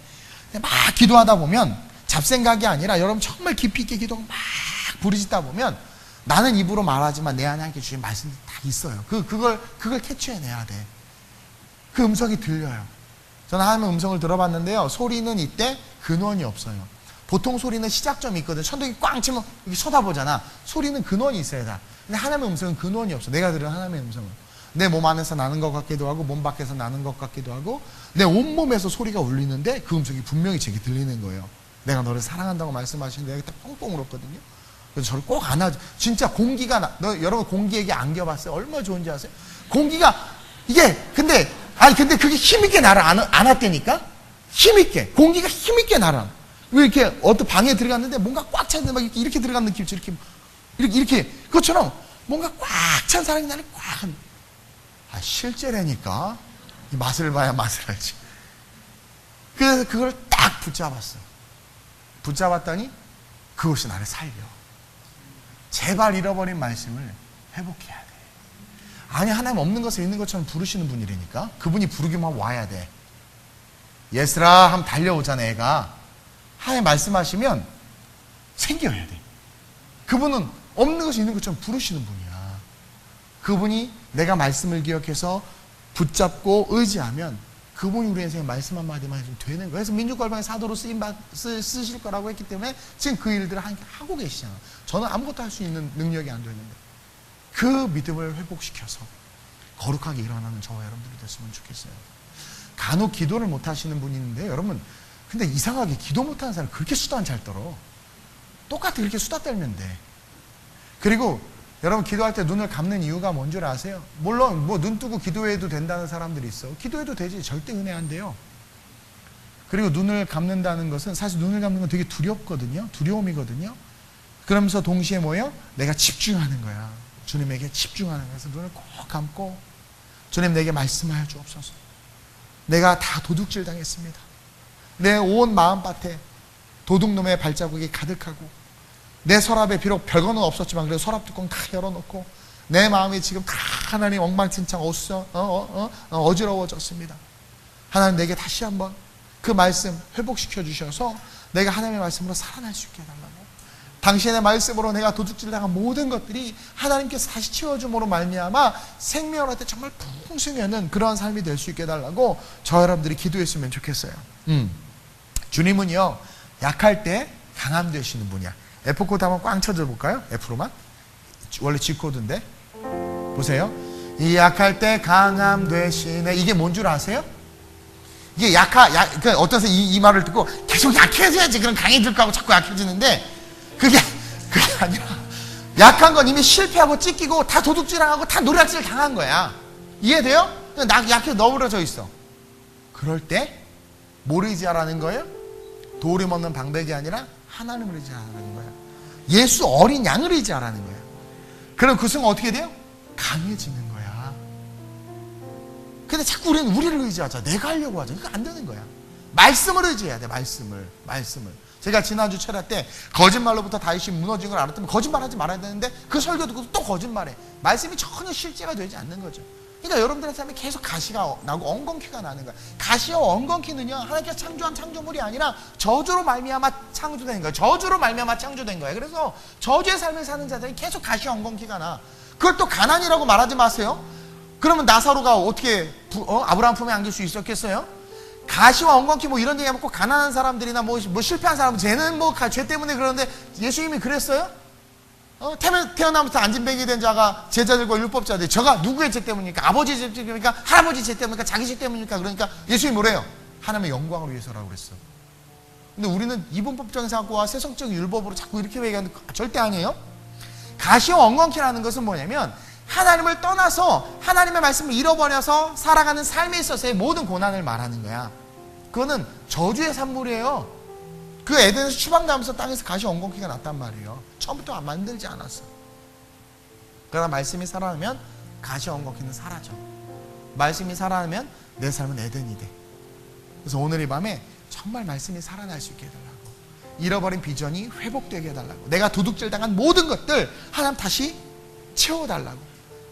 [SPEAKER 1] 근데 막 기도하다 보면 잡생각이 아니라 여러분 정말 깊이 있게 기도가 막 부르짖다 보면 나는 입으로 말하지만 내 안에 하나님께 주신 말씀이 다 있어요. 그걸 캐치해내야 돼. 그 음성이 들려요. 저는 하나님의 음성을 들어봤는데요. 소리는 이때 근원이 없어요. 보통 소리는 시작점이 있거든. 천둥이 꽝 치면 이렇게 쳐다보잖아. 소리는 근원이 있어야 돼. 근데 하나님의 음성은 근원이 없어. 내가 들은 하나님의 음성은 내 몸 안에서 나는 것 같기도 하고 몸 밖에서 나는 것 같기도 하고 내 온몸에서 소리가 울리는데 그 음성이 분명히 제게 들리는 거예요. 내가 너를 사랑한다고 말씀하시는데 여기 딱 뻥뻥 울었거든요. 그래서 저를 꼭 안아줘. 진짜 공기가 여러분 공기 얘기 안겨봤어요? 얼마나 좋은지 아세요? 공기가 근데 그게 힘있게 나를 안았다니까? 힘있게 공기가 힘있게 나를 왜 이렇게 어떤 방에 들어갔는데 뭔가 꽉 찼는데 막 이렇게 들어간 느낌이죠. 이렇게 그것처럼 뭔가 꽉 찬 사람이 나를 꽉 실제라니까 이 맛을 봐야 맛을 알지. 그래서 그걸 딱 붙잡았더니 그것이 나를 살려. 제발 잃어버린 말씀을 회복해야 돼. 아니 하나님 없는 것을 있는 것처럼 부르시는 분이라니까. 그분이 부르기만 와야 돼. 예스라 하면 달려오잖아. 애가 하나님 말씀하시면 생겨야 돼. 그분은 없는 것이 있는 것처럼 부르시는 분이야. 그분이 내가 말씀을 기억해서 붙잡고 의지하면 그분이 우리 인생에 말씀 한마디만 해주면 되는 거예요. 그래서 민족걸방의 사도로 쓰실 거라고 했기 때문에 지금 그 일들을 하고 계시잖아요. 저는 아무것도 할 수 있는 능력이 안 되는데 그 믿음을 회복시켜서 거룩하게 일어나는 저와 여러분들이 됐으면 좋겠어요. 간혹 기도를 못 하시는 분이 있는데 여러분, 근데 이상하게 기도 못하는 사람 그렇게 수다 잘 떨어. 똑같이 이렇게 수다 떨면 돼. 그리고 여러분 기도할 때 눈을 감는 이유가 뭔 줄 아세요? 물론 뭐 눈 뜨고 기도해도 된다는 사람들이 있어. 기도해도 되지. 절대 은혜 안 돼요. 그리고 눈을 감는다는 것은 사실 눈을 감는 건 되게 두렵거든요. 두려움이거든요. 그러면서 동시에 뭐예요? 내가 집중하는 거야. 주님에게 집중하는 거야. 그래서 눈을 꼭 감고 주님 내게 말씀하여 주옵소서. 내가 다 도둑질 당했습니다. 내 온 마음밭에 도둑놈의 발자국이 가득하고 내 서랍에 비록 별거는 없었지만 그래도 서랍 뚜껑 다 열어놓고 내 마음이 지금 다 하나님 엉망진창 어지러워졌습니다. 하나님 내게 다시 한번 그 말씀 회복시켜 주셔서 내가 하나님의 말씀으로 살아날 수 있게 해달라고. 당신의 말씀으로 내가 도둑질당한 모든 것들이 하나님께서 다시 채워줌으로 말미암아 생명을 할 때 정말 풍성하는 그러한 삶이 될 수 있게 해달라고 저 여러분들이 기도했으면 좋겠어요. 주님은요 약할 때 강함 되시는 분이야. F코드 한번 꽝 쳐줘 볼까요? F로만. 원래 G코드인데. 보세요. 이 약할 때 강함 되시네. 이게 뭔 줄 아세요? 이게 그러니까 어떤 사람이 이 말을 듣고 계속 약해져야지 그럼 강해질 거하고 자꾸 약해지는데 그게 아니라 약한 건 이미 실패하고 찢기고 다 도둑질하고 다 노략질 당한 거야. 이해돼요? 나 약해서 너무러져 있어. 그럴 때 뭘 의지하라는 거예요? 돌이 먹는 방백이 아니라 하나님을 의지하라는 거야. 예수 어린 양을 의지하라는 거야. 그럼 그 순간 어떻게 돼요? 강해지는 거야. 근데 자꾸 우리는 우리를 의지하자. 내가 하려고 하자. 이거 안 되는 거야. 말씀을 의지해야 돼. 말씀을. 제가 지난주 철학 때 거짓말로부터 다윗이 무너진 걸 알았다면 거짓말하지 말아야 되는데 그 설교 듣고 또 거짓말해. 말씀이 전혀 실제가 되지 않는 거죠. 그러니까 여러분들의 삶에 계속 가시가 나고 엉겅퀴가 나는 거야. 가시와 엉겅퀴는요, 하나님께서 창조한 창조물이 아니라 저주로 말미암아 창조된 거야. 저주로 말미암아 창조된 거야. 그래서 저주의 삶을 사는 자들이 계속 가시와 엉겅퀴가 나. 그걸 또 가난이라고 말하지 마세요. 그러면 나사로가 어떻게 아브라함 품에 안길 수 있었겠어요? 가시와 엉겅퀴 뭐 이런 얘기 하면 꼭 가난한 사람들이나 뭐 실패한 사람들, 쟤는 뭐 죄 때문에 그러는데 예수님이 그랬어요? 태어나면서 안진뱅이 된 자가 제자들과 율법자들, 저가 누구의 죄 때문입니까? 아버지 죄 때문입니까? 할아버지 죄 때문입니까? 자기 죄 때문입니까? 그러니까 예수님이 뭐래요? 하나님의 영광을 위해서라고 그랬어. 근데 우리는 이분법적인 사고와 세속적인 율법으로 자꾸 이렇게 얘기하는데 절대 아니에요. 가시와 엉겅퀴라는 것은 뭐냐면 하나님을 떠나서 하나님의 말씀을 잃어버려서 살아가는 삶에 있어서의 모든 고난을 말하는 거야. 그거는 저주의 산물이에요. 그 에덴에서 추방당하면서 땅에서 가시와 엉겅퀴가 났단 말이에요. 처음부터 만들지 않았어. 그러나 말씀이 살아나면 가시와 엉겅퀴는 사라져. 말씀이 살아나면 내 삶은 에덴이 돼. 그래서 오늘 이 밤에 정말 말씀이 살아날 수 있게 해달라고, 잃어버린 비전이 회복되게 해달라고, 내가 도둑질 당한 모든 것들 하나님 다시 채워달라고,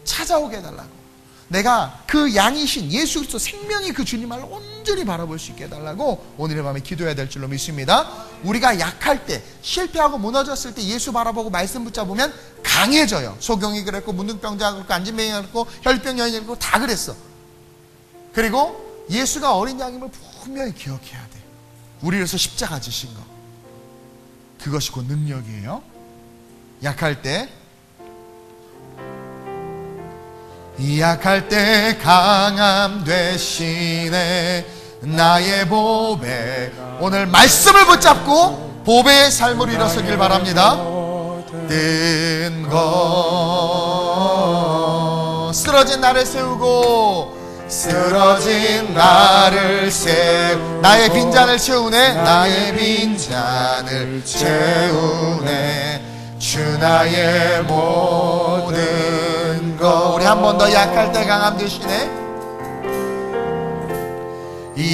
[SPEAKER 1] 찾아오게 해달라고, 내가 그 양이신 예수 그리스도 생명이 그 주님을 온전히 바라볼 수 있게 해달라고 오늘 밤에 기도해야 될 줄로 믿습니다. 우리가 약할 때, 실패하고 무너졌을 때 예수 바라보고 말씀 붙잡으면 강해져요. 소경이 그랬고, 문둥병자가 그랬고, 안진뱅이가 그랬고, 혈병 여인이 그랬고, 다 그랬어. 그리고 예수가 어린 양임을 분명히 기억해야 돼. 우리 위해서 십자가 지신 거, 그것이 곧 능력이에요. 약할 때, 약할 때 강함 되시네 나의 보배. 오늘 말씀을 붙잡고 보배의 삶을 일어서길 바랍니다. 뜬 것 쓰러진 나를 세우고, 쓰러진 나를 나의 빈잔을 채우네. 나의 빈잔을 채우네. 주 나의 모든 것. 우리 한 번 더 약할 때 강함 되시네.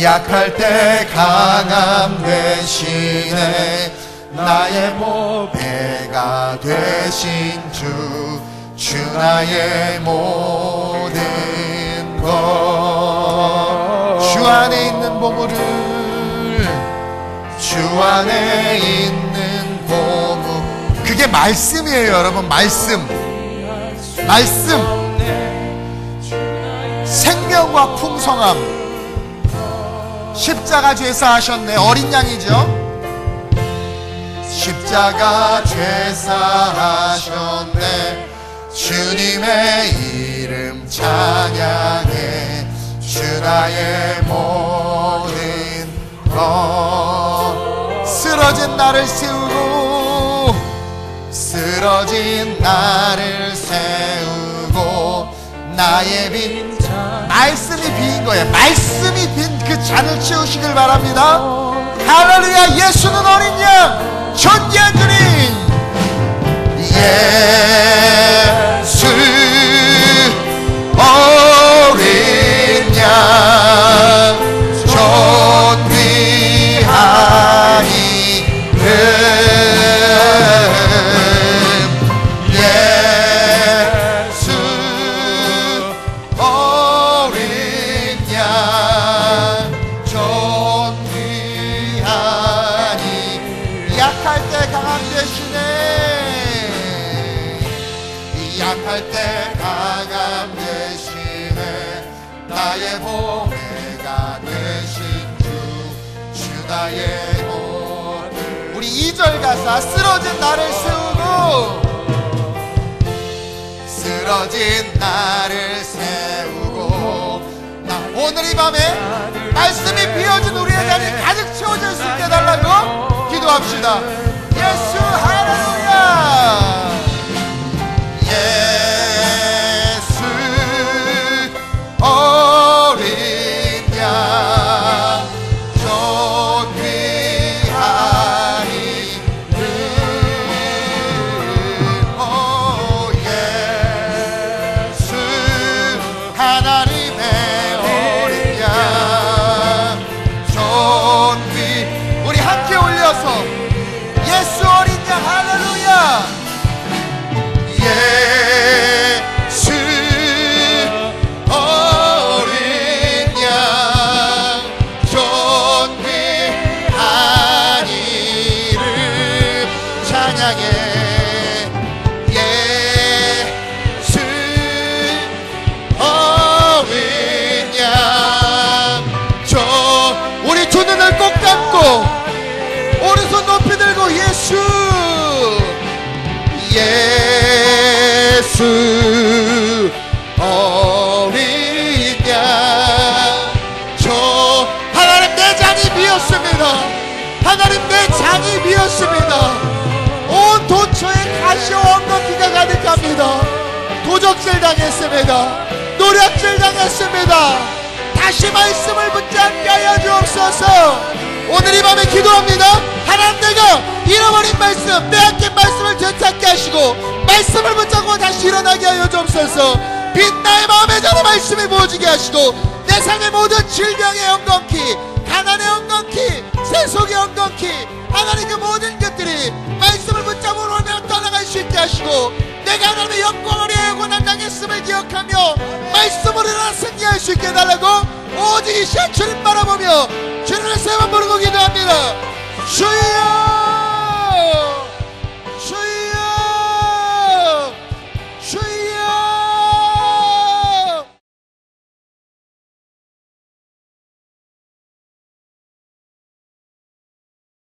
[SPEAKER 1] 약할 때 강함 되시네. 나의 보배가 되신 주, 주 나의 모든 것. 주 안에 있는 보물을, 주 안에 있는 보물, 그게 말씀이에요. 여러분, 말씀. 생명과 풍성함. 십자가 죄사하셨네. 어린 양이죠. 십자가 죄사하셨네. 주님의 이름 찬양해. 주 나의 모든 것. 쓰러진 나를 세우고, 쓰러진 나를 세우고, 나의 빈 말씀이 빈 거예요. 말씀이 빈 그 잔을 채우시길 바랍니다. 할렐루야. 예수는 어린 양, 존귀한 주님. 예수 어린 양, 존귀한 이름. 약할 때 강함 되시네. 나의 보배가 되신 주, 주 나의 모든. 우리 2절 2절 가사 쓰러진 나를 세우고 쓰러진 나를 세우고 나 오늘 이 밤에 말씀이 비어진 우리의 자리 가득 채워질 수 있게 해달라고 기도합시다. 예수 할렐루야. 예수 어린 양 존귀한 이름 오 예수 하나님의 어린 양 존귀 우리 함께 올려서 예수 어린 양 할렐루야. 예수 어린 양 존귀한 이름 찬양해. 예수 어린 양 우리 두 눈을 꼭 감고 오른손 높이 들고 예수 예수 어린 양 하나님 내 장이 비었습니다. 하나님 내 장이 비었습니다. 온 도처에 가시와 엉겅퀴가 가득합니다. 도적질 당했습니다. 노략질 당했습니다. 다시 말씀을 붙잡게 하여 주옵소서. 오늘 이 밤에 기도합니다. 하나님 내가 잃어버린 말씀 빼앗긴 말씀을 되찾게 하시고 말씀을 붙잡고 다시 일어나게 하여 주옵소서. 빈 나의 마음에 저는 말씀이 부어지게 하시고 내 삶의 모든 질병의 엉겅퀴 가난의 엉겅퀴 세속의 엉겅퀴 하나님 그 모든 것들이 말씀을 붙잡으러 떠나갈 수 있게 하시고 내가 하나님의 영광을 위하여 고난당했음을 기억하며 말씀으로 일어나 승리할 수 있게 해달라고 오직 이 시간 주님 바라보며 주님의 세번 부르고 기도합니다. 주여